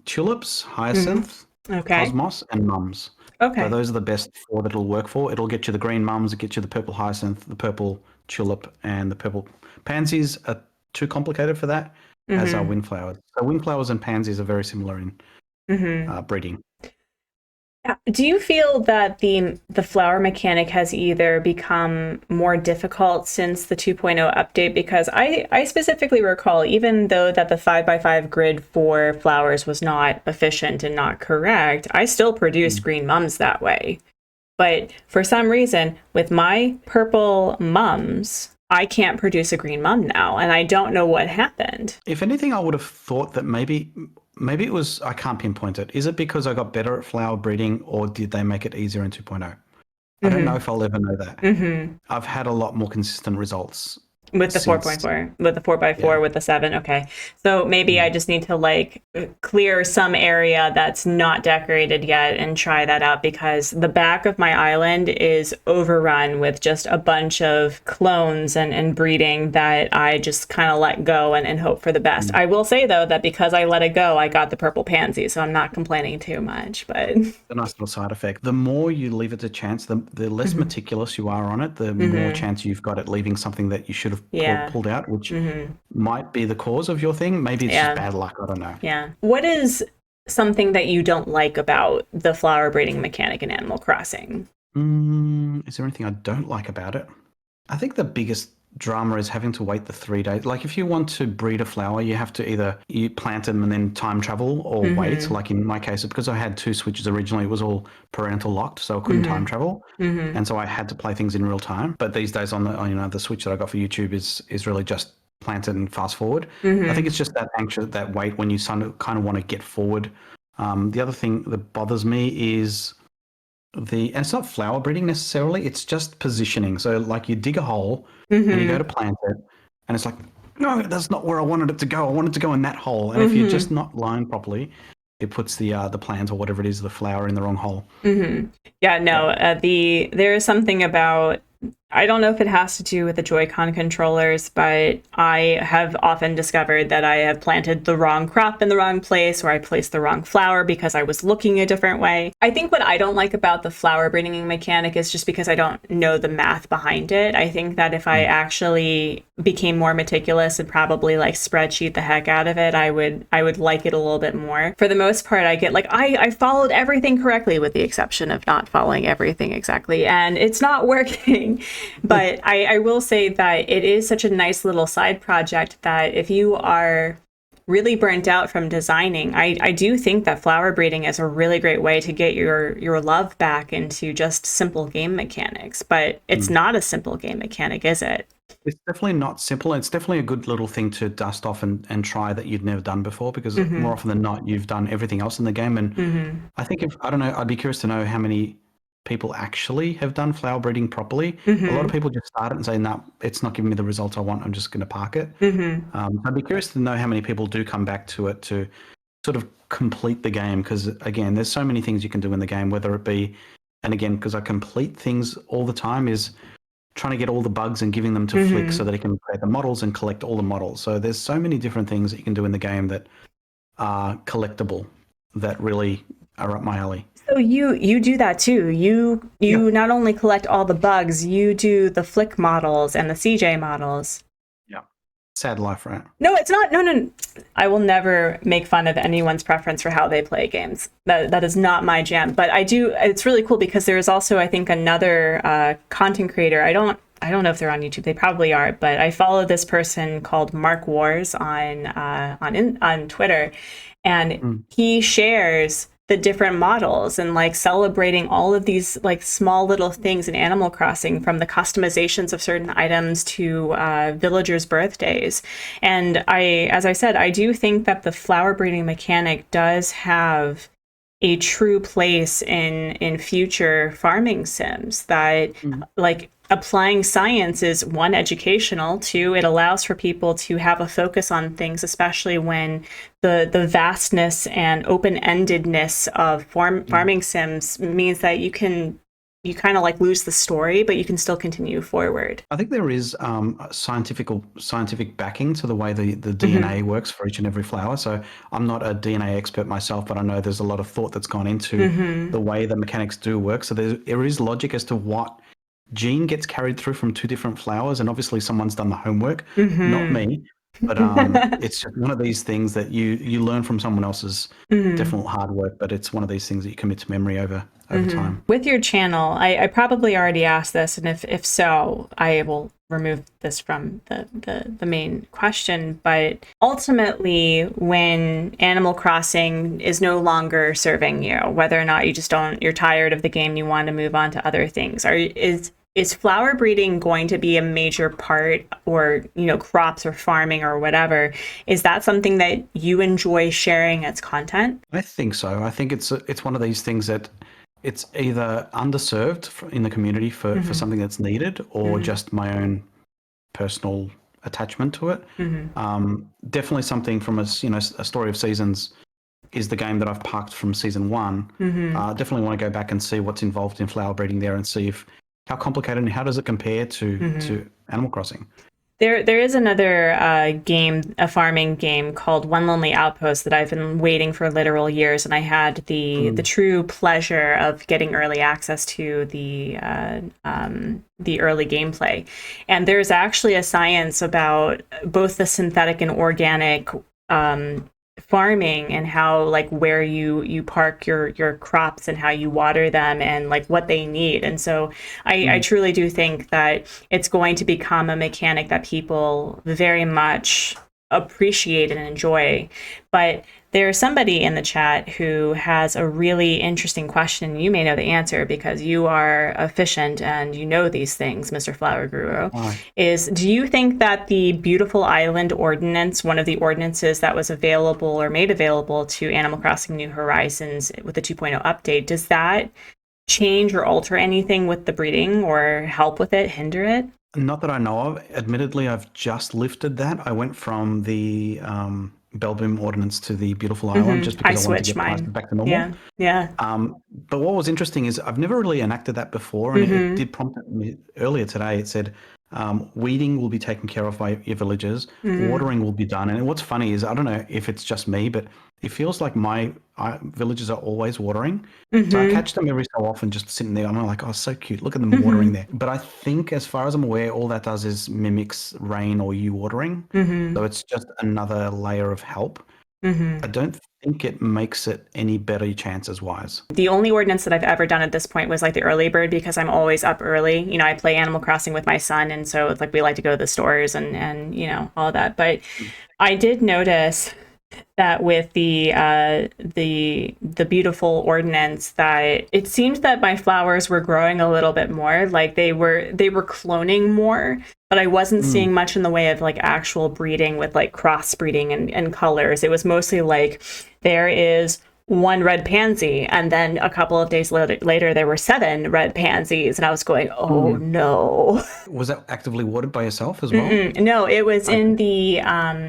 tulips, hyacinth, cosmos, and mums. Okay. So those are the best 4 that it'll work for. It'll get you the green mums, it gets you the purple hyacinth, the purple tulip, and the purple pansies are too complicated for that, as are windflowers. So windflowers and pansies are very similar in breeding. Do you feel that the flower mechanic has either become more difficult since the 2.0 update? Because I specifically recall, even though that the 5x5 grid for flowers was not efficient and not correct, I still produced green mums that way. But for some reason, with my purple mums, I can't produce a green mum now, and I don't know what happened. If anything, I would have thought that maybe it was, I can't pinpoint it. Is it because I got better at flower breeding, or did they make it easier in 2.0? I don't know if I'll ever know that. I've had a lot more consistent results. With the 4.4, with the 4x4, with the 7. Okay. So maybe I just need to like clear some area that's not decorated yet and try that out, because the back of my island is overrun with just a bunch of clones and breeding that I just kind of let go and hope for the best. I will say, though, that because I let it go, I got the purple pansy, so I'm not complaining too much. But a nice little side effect. The more you leave it to chance, the less meticulous you are on it, the more chance you've got at leaving something that you should have pulled out, which might be the cause of your thing. Maybe it's just bad luck. I don't know. Yeah. What is something that you don't like about the flower breeding mechanic in Animal Crossing? Is there anything I don't like about it? I think the biggest drama is having to wait the 3 days. Like if you want to breed a flower, you have to either you plant them and then time travel, or wait. Like in my case, because I had 2 switches originally, it was all parental locked, so I couldn't time travel, and so I had to play things in real time. But these days on the Switch that I got for YouTube is really just plant it and fast forward. I think it's just that wait when you kind of want to get forward. The other thing that bothers me is and it's not flower breeding necessarily, it's just positioning. So like you dig a hole and you go to plant it, and it's like, no, that's not where I wanted it to go. I wanted to go in that hole. And if you're just not lined properly, it puts the plant or whatever it is, the flower, in the wrong hole. Yeah, no, there is something about, I don't know if it has to do with the Joy-Con controllers, but I have often discovered that I have planted the wrong crop in the wrong place, or I placed the wrong flower because I was looking a different way. I think what I don't like about the flower breeding mechanic is just because I don't know the math behind it. I think that if I actually became more meticulous and probably like spreadsheet the heck out of it, I would like it a little bit more. For the most part, I get like, I followed everything correctly with the exception of not following everything exactly, and it's not working. But I will say that it is such a nice little side project that if you are really burnt out from designing, I do think that flower breeding is a really great way to get your love back into just simple game mechanics. But it's not a simple game mechanic, is it? It's definitely not simple. It's definitely a good little thing to dust off and try that you'd never done before, because more often than not, you've done everything else in the game. And I think I don't know, I'd be curious to know how many people actually have done flower breeding properly. A lot of people just start it and say, no, it's not giving me the results I want, I'm just going to park it. I'd be curious to know how many people do come back to it to sort of complete the game, because again, there's so many things you can do in the game, whether it be, and again, because I complete things all the time, is trying to get all the bugs and giving them to Flick so that he can create the models and collect all the models. So there's so many different things that you can do in the game that are collectible that really are up my alley. So you do that too. You not only collect all the bugs, you do the Flick models and the CJ models. Yeah. Sad life, right? No, it's not. No. I will never make fun of anyone's preference for how they play games. That is not my jam. But I do. It's really cool because there is also, I think, another content creator. I don't know if they're on YouTube. They probably are. But I follow this person called Mark Wars on Twitter, and he shares the different models and like celebrating all of these like small little things in Animal Crossing, from the customizations of certain items to villagers' birthdays. And as I said, I do think that the flower breeding mechanic does have a true place in future farming sims. That like applying science is, one, educational, two, it allows for people to have a focus on things, especially when the vastness and open-endedness of farming sims means that you kind of like lose the story, but you can still continue forward. I think there is scientific backing to the way the DNA works for each and every flower. So I'm not a DNA expert myself, but I know there's a lot of thought that's gone into the way the mechanics do work. So there is logic as to what gene gets carried through from two different flowers, and obviously someone's done the homework, not me. But it's just one of these things that you learn from someone else's definite hard work, but it's one of these things that you commit to memory over time. With your channel, I probably already asked this, and if so, I will remove this from the main question. But ultimately, when Animal Crossing is no longer serving you, whether or not you're tired of the game, you want to move on to other things, is flower breeding going to be a major part, or, crops or farming or whatever? Is that something that you enjoy sharing as content? I think so. I think it's one of these things that it's either underserved in the community for something that's needed, or just my own personal attachment to it. Definitely something from a Story of Seasons is the game that I've parked from season 1. Definitely want to go back and see what's involved in flower breeding there, and see how complicated and how does it compare to Animal Crossing. There is another game, a farming game called One Lonely Outpost, that I've been waiting for literal years, and I had the true pleasure of getting early access to the early gameplay. And there's actually a science about both the synthetic and organic farming, and how, like, where you park your crops and how you water them, and like what they need. And so I truly do think that it's going to become a mechanic that people very much appreciate and enjoy. But there's somebody in the chat who has a really interesting question. You may know the answer because you are efficient and you know these things, Mr. Flower Guru. Do you think that the Beautiful Island Ordinance, one of the ordinances that was available or made available to Animal Crossing New Horizons with the 2.0 update, does that change or alter anything with the breeding, or help with it, hinder it? Not that I know of. Admittedly, I've just lifted that. I went from the Bellboom Ordinance to the Beautiful Island just because I wanted to get prices back to normal. Yeah. But what was interesting is I've never really enacted that before, and it did prompt me earlier today. It said, weeding will be taken care of by your villagers, watering will be done. And what's funny is, I don't know if it's just me, but it feels like my villagers are always watering. So I catch them every so often just sitting there. I'm like, oh, so cute. Look at them watering there. But I think, as far as I'm aware, all that does is mimics rain or you watering. So it's just another layer of help. I don't think it makes it any better chances wise. The only ordinance that I've ever done at this point was like the early bird, because I'm always up early. I play Animal Crossing with my son, and so it's like we like to go to the stores and all that. But I did notice that with the Beautiful Ordinance, that it seemed that my flowers were growing a little bit more, like they were cloning more, but I wasn't seeing much in the way of like actual breeding with like crossbreeding and colors. It was mostly like there is one red pansy, and then a couple of days later there were 7 red pansies, and I was going, oh no. Was that actively watered by yourself as well? No, it was in the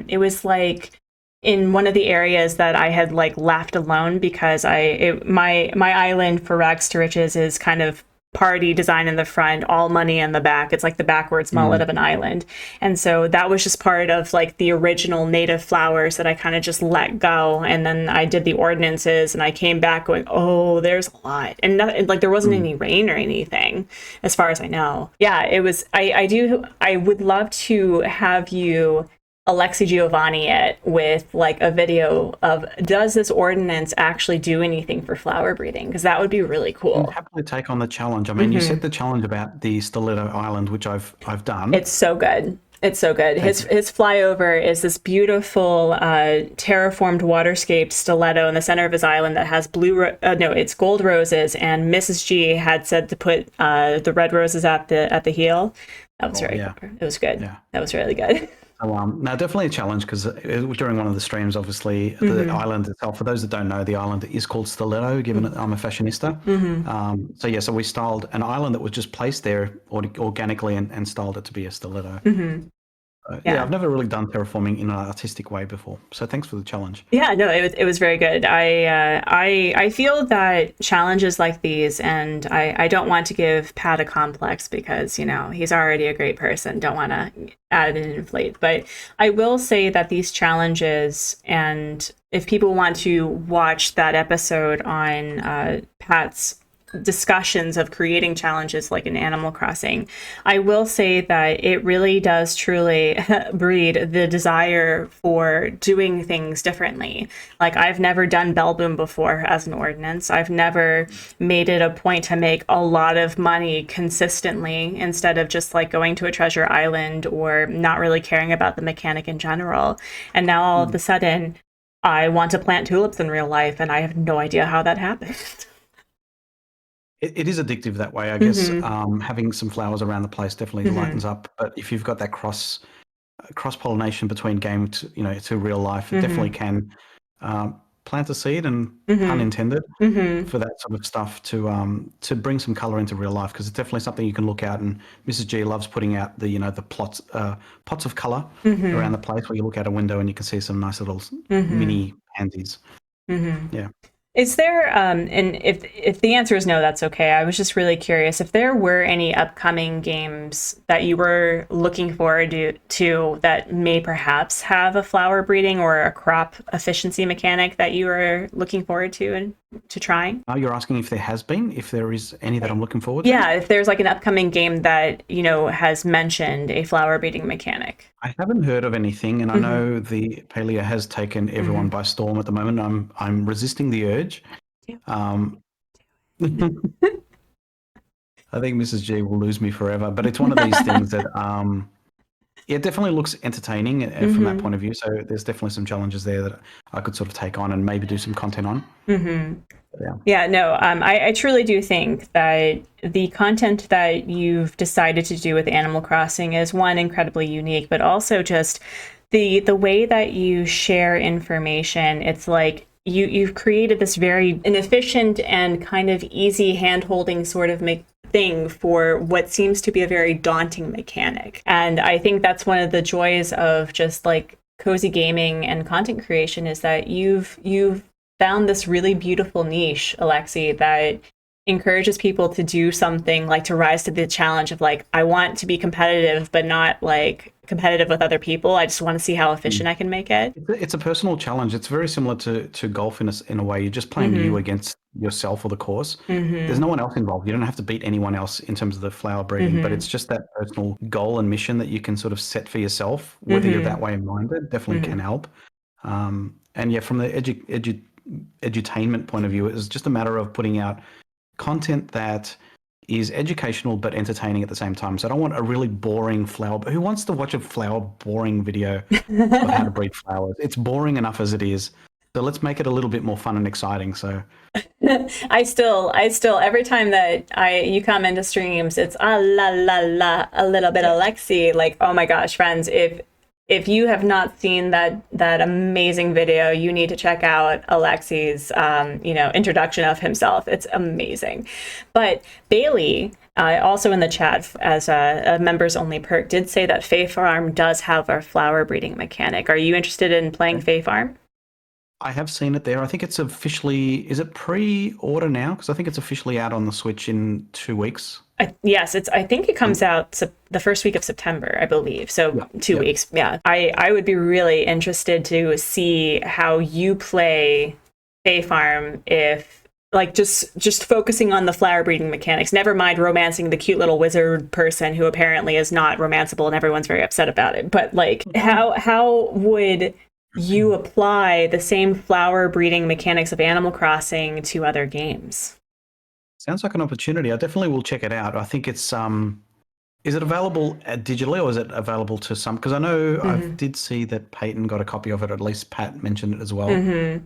it was like in one of the areas that I had like left alone, because my island, for rags to riches, is kind of party design in the front, all money in the back. It's like the backwards mullet of an island. And so that was just part of like the original native flowers that I kind of just let go. And then I did the ordinances, and I came back going, oh, there's a lot. And like there wasn't any rain or anything, as far as I know. Yeah, it was, I would love to have you Alexi Giovanni it with like a video of, does this ordinance actually do anything for flower breeding? Because that would be really cool. I'm happy to take on the challenge. I mean, you said the challenge about the Stiletto Island, which I've done. It's so good. It's so good. His flyover is this beautiful terraformed waterscape stiletto in the center of his island that has it's gold roses, and Mrs. G had said to put the red roses at the heel. That was very clever. It was good. Yeah. That was really good. So, now, definitely a challenge, because during one of the streams, obviously, the island itself, for those that don't know, the island is called Stiletto, given that I'm a fashionista. So we styled an island that was just placed there organically and styled it to be a stiletto. I've never really done terraforming in an artistic way before, so thanks for the challenge. Yeah, no, it was very good. I feel that challenges like these, and I don't want to give Pat a complex, because he's already a great person. Don't want to add and inflate, but I will say that these challenges, and if people want to watch that episode on Pat's discussions of creating challenges like in Animal Crossing, I will say that it really does truly breed the desire for doing things differently. Like, I've never done Bell Boom before as an ordinance. I've never made it a point to make a lot of money consistently, instead of just like going to a treasure island or not really caring about the mechanic in general. And now all of a sudden I want to plant tulips in real life, and I have no idea how that happened. It is addictive that way, I guess. Having some flowers around the place definitely lightens up. But if you've got that cross pollination between game to real life, it definitely can plant a seed, and pun intended, for that sort of stuff to bring some color into real life, because it's definitely something you can look out. And Mrs. G loves putting out the the pots of color around the place, where you look out a window and you can see some nice little mini pansies. Yeah. Is there, and if the answer is no, that's okay. I was just really curious if there were any upcoming games that you were looking forward to that may perhaps have a flower breeding or a crop efficiency mechanic that you were looking forward to trying. You're asking if there is any that I'm looking forward to? Yeah, if there's like an upcoming game that, has mentioned a flower breeding mechanic. I haven't heard of anything, and I know the Paleo has taken everyone by storm at the moment. I'm resisting the urge. I think Mrs. G will lose me forever, but it's one of these things that it definitely looks entertaining from that point of view. So there's definitely some challenges there that I could sort of take on and maybe do some content on. I truly do think that the content that you've decided to do with Animal Crossing is, one, incredibly unique, but also just the way that you share information. It's like you've created this very inefficient and kind of easy hand-holding sort of thing for what seems to be a very daunting mechanic. And I think that's one of the joys of just like cozy gaming and content creation, is that you've found this really beautiful niche, Alexi, that encourages people to do something, like to rise to the challenge of like, I want to be competitive, but not like competitive with other people. I just want to see how efficient I can make it. It's a personal challenge. It's very similar to golf in a way. You're just playing you against yourself or the course. There's no one else involved. You don't have to beat anyone else in terms of the flower breeding, but it's just that personal goal and mission that you can sort of set for yourself, whether you're that way minded, definitely can help. And yeah, from the edutainment point of view, it's just a matter of putting out content that is educational but entertaining at the same time. So I don't want a really boring flower. Who wants to watch a boring video of how to breed flowers? It's boring enough as it is. So let's make it a little bit more fun and exciting. So I still every time that you come into streams, it's a little bit Alexi. Like, oh my gosh, friends, if you have not seen that amazing video, you need to check out Alexi's introduction of himself. It's amazing. But Bailey, also in the chat as a members only perk, did say that Fae Farm does have a flower breeding mechanic. Are you interested in playing Fae Farm? I have seen it there. I think it's officially, is it pre-order now? Because I think it's officially out on the Switch in 2 weeks. Yes, I think it comes out the first week of September, I believe. So 2 weeks. Yeah. I would be really interested to see how you play Fae Farm, if like just focusing on the flower breeding mechanics, never mind romancing the cute little wizard person who apparently is not romanceable and everyone's very upset about it. But like how would you apply the same flower breeding mechanics of Animal Crossing to other games? Sounds like an opportunity. I definitely will check it out. I think it's Is it available digitally, or is it available to some? Because I know I did see that Peyton got a copy of it. At least Pat mentioned it as well.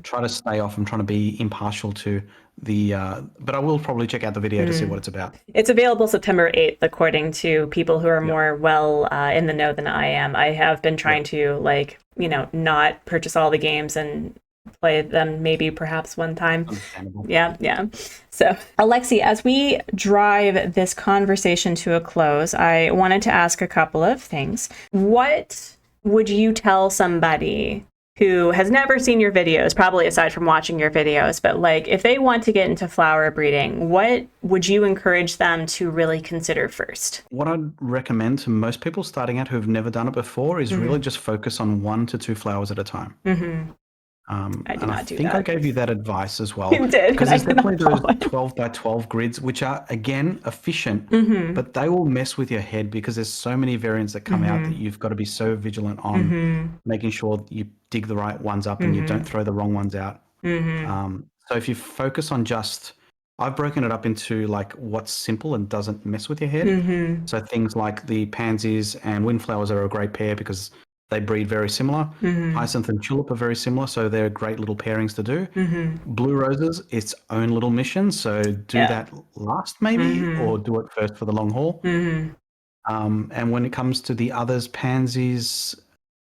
Try to stay off. I'm trying to be impartial to the, but I will probably check out the video to see what it's about. It's available September 8th, according to people who are more well in the know than I am. I have been trying to, like, you know, not purchase all the games and play them maybe perhaps one time. Understandable. Yeah. So, Alexi, as we drive this conversation to a close, I wanted to ask a couple of things. What would you tell somebody who has never seen your videos, probably aside from watching your videos, but like if they want to get into flower breeding, what would you encourage them to really consider first? What I'd recommend to most people starting out who have never done it before is really just focus on 1 to 2 flowers at a time. I did not do think that. I gave you that advice as well. You did. Because there's definitely those 12 by 12 grids, which are, again, efficient, but they will mess with your head because there's so many variants that come out that you've got to be so vigilant on making sure you dig the right ones up and you don't throw the wrong ones out. So if you focus on just, I've broken it up into like what's simple and doesn't mess with your head. So things like the pansies and windflowers are a great pair because they breed very similar. Hyacinth and tulip are very similar, so they're great little pairings to do. Blue roses, its own little mission, so do that last maybe, or do it first for the long haul. And when it comes to the others, pansies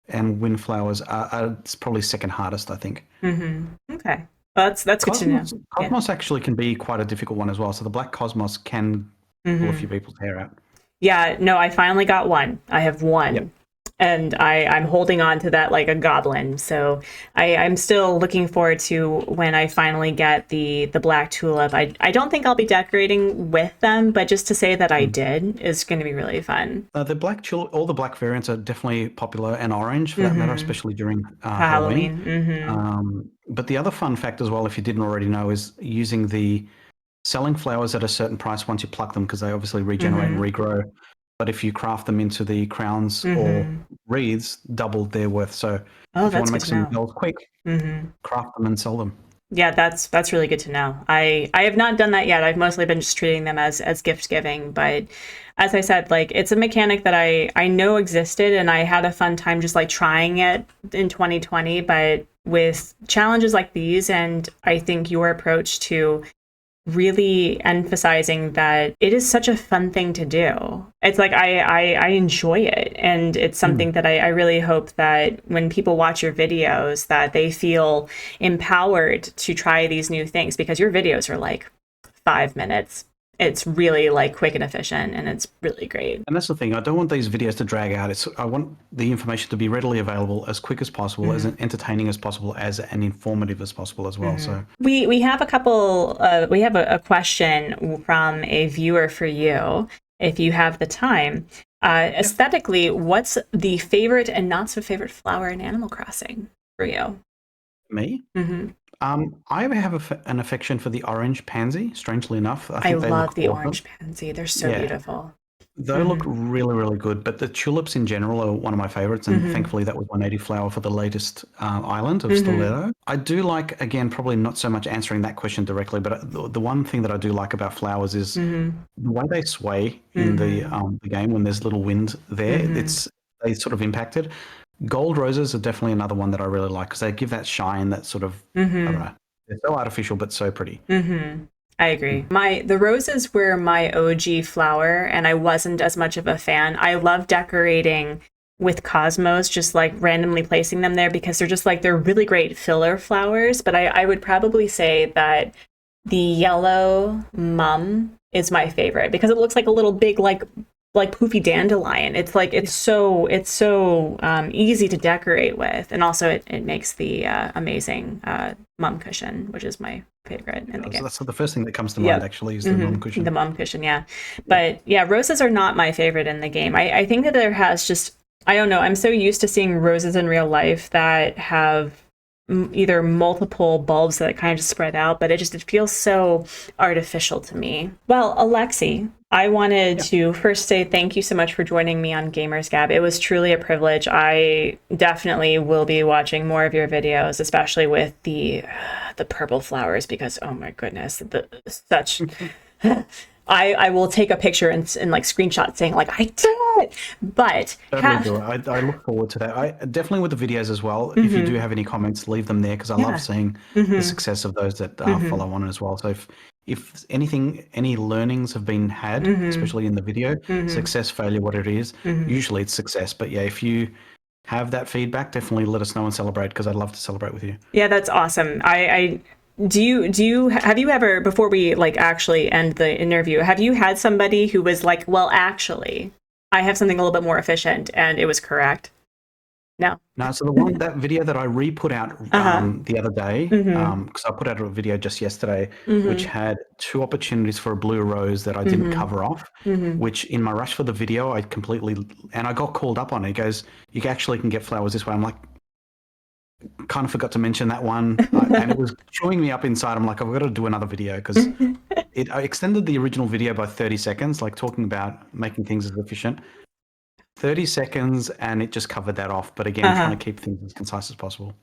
and windflowers it's probably second hardest, I think. Okay, well, that's good to know. Cosmos actually can be quite a difficult one as well. So the black cosmos can pull a few people's hair out. Yeah, no, I finally got one. I have one. Yep. And I'm holding on to that like a goblin. So I'm still looking forward to when I finally get the black tulip. I don't think I'll be decorating with them, but just to say that I did is going to be really fun. The black tulip, all the black variants are definitely popular, and orange for that matter, especially during Halloween. But the other fun fact as well, if you didn't already know, is selling flowers at a certain price once you pluck them, because they obviously regenerate and regrow. But if you craft them into the crowns or wreaths, double their worth. So if you want to make some bells quick, craft them and sell them. Yeah, that's really good to know. I have not done that yet. I've mostly been just treating them as gift giving. But as I said, like it's a mechanic that I know existed, and I had a fun time just like trying it in 2020. But with challenges like these, and I think your approach to really emphasizing that it is such a fun thing to do. It's like I enjoy it, and it's something that I really hope that when people watch your videos that they feel empowered to try these new things, because your videos are like 5 minutes. It's really like quick and efficient, and it's really great. And that's the thing. I don't want these videos to drag out. I want the information to be readily available as quick as possible, as entertaining as possible, and informative as possible as well. So we have a couple. We have a question from a viewer for you, if you have the time. Aesthetically, what's the favorite and not so favorite flower in Animal Crossing for you? Me? I have an affection for the orange pansy, strangely enough. I love the orange pansy. They're so beautiful. They look really, really good. But the tulips in general are one of my favorites. And thankfully that was my native flower for the latest island of Stiletto. I do like, again, probably not so much answering that question directly, but the one thing that I do like about flowers is the way they sway in the game when there's little wind there. They sort of impacted. Gold roses are definitely another one that I really like because they give that shine, that sort of, I don't know, they're so artificial but so pretty. I agree. The roses were my OG flower, and I wasn't as much of a fan. I love decorating with cosmos, just like randomly placing them there because they're really great filler flowers. But I would probably say that the yellow mum is my favorite because it looks like a little big like poofy dandelion. It's like it's so easy to decorate with, and also it makes the amazing mum cushion, which is my favorite in the game. That's the first thing that comes to mind actually is the mum cushion. The mum cushion, yeah. But yeah, roses are not my favorite in the game. I think that there has just, I don't know, I'm so used to seeing roses in real life that have either multiple bulbs that kind of just spread out, but it feels so artificial to me. Well, Alexi, I wanted to first say thank you so much for joining me on Gamers Gab. It was truly a privilege. I definitely will be watching more of your videos, especially with the purple flowers, because oh my goodness, I will take a picture and like screenshot saying like I did it. But Totally do it. I look forward to that. I definitely with the videos as well. If you do have any comments, leave them there because I love seeing the success of those that follow on as well. So if any learnings have been had, especially in the video, success, failure, what it is, usually it's success. But yeah, if you have that feedback, definitely let us know and celebrate because I'd love to celebrate with you. Yeah, that's awesome. Do you have you ever, before we like actually end the interview, have you had somebody who was like, well, actually, I have something a little bit more efficient and it was correct? No. No, so that video that I re-put out the other day, because I put out a video just yesterday, which had 2 opportunities for a blue rose that I didn't cover off, which in my rush for the video, I got called up on it. It goes, you actually can get flowers this way. I'm like, kind of forgot to mention that one, and it was chewing me up inside. I'm like, I've got to do another video because I extended the original video by 30 seconds, like talking about making things as efficient. 30 seconds, and it just covered that off. But again, trying to keep things as concise as possible.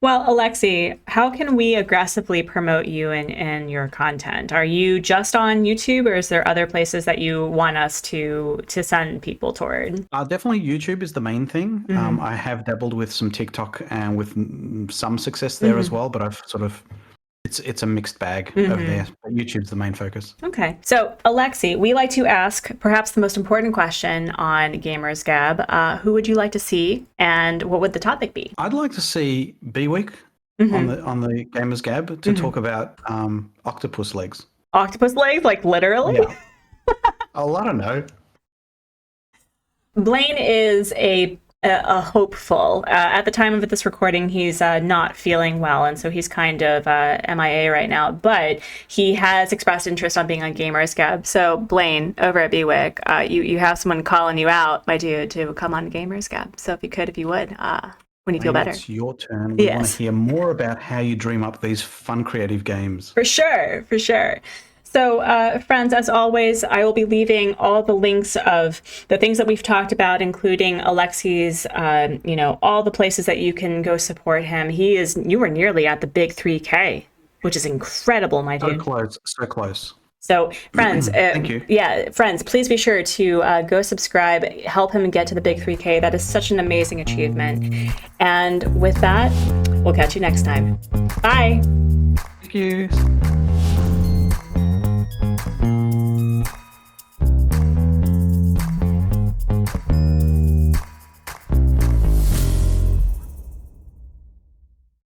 Well, Alexi, how can we aggressively promote you and your content? Are you just on YouTube, or is there other places that you want us to send people toward? Definitely YouTube is the main thing. I have dabbled with some TikTok and with some success there as well, but I've sort of it's a mixed bag over there. But YouTube's the main focus. Okay. So, Alexi, we like to ask perhaps the most important question on Gamers Gab. Who would you like to see, and what would the topic be? I'd like to see B-Week on the Gamers Gab to talk about octopus legs. Octopus legs? Like literally? Yeah. Oh, I don't know. Blaine is a hopeful. At the time of this recording, he's not feeling well, and so he's kind of MIA right now. But he has expressed interest on being on Gamers Gab. So Blaine, over at BWIC, you have someone calling you out, my dude, to come on Gamers Gab. So if you would, when you feel better. It's your turn. We want to hear more about how you dream up these fun, creative games. For sure. So, friends, as always, I will be leaving all the links of the things that we've talked about, including Alexi's, all the places that you can go support him. You were nearly at the big 3K, which is incredible, my dude. So close. So, friends, thank you. Yeah, friends, please be sure to go subscribe, help him get to the big 3K. That is such an amazing achievement. And with that, we'll catch you next time. Bye. Thank you.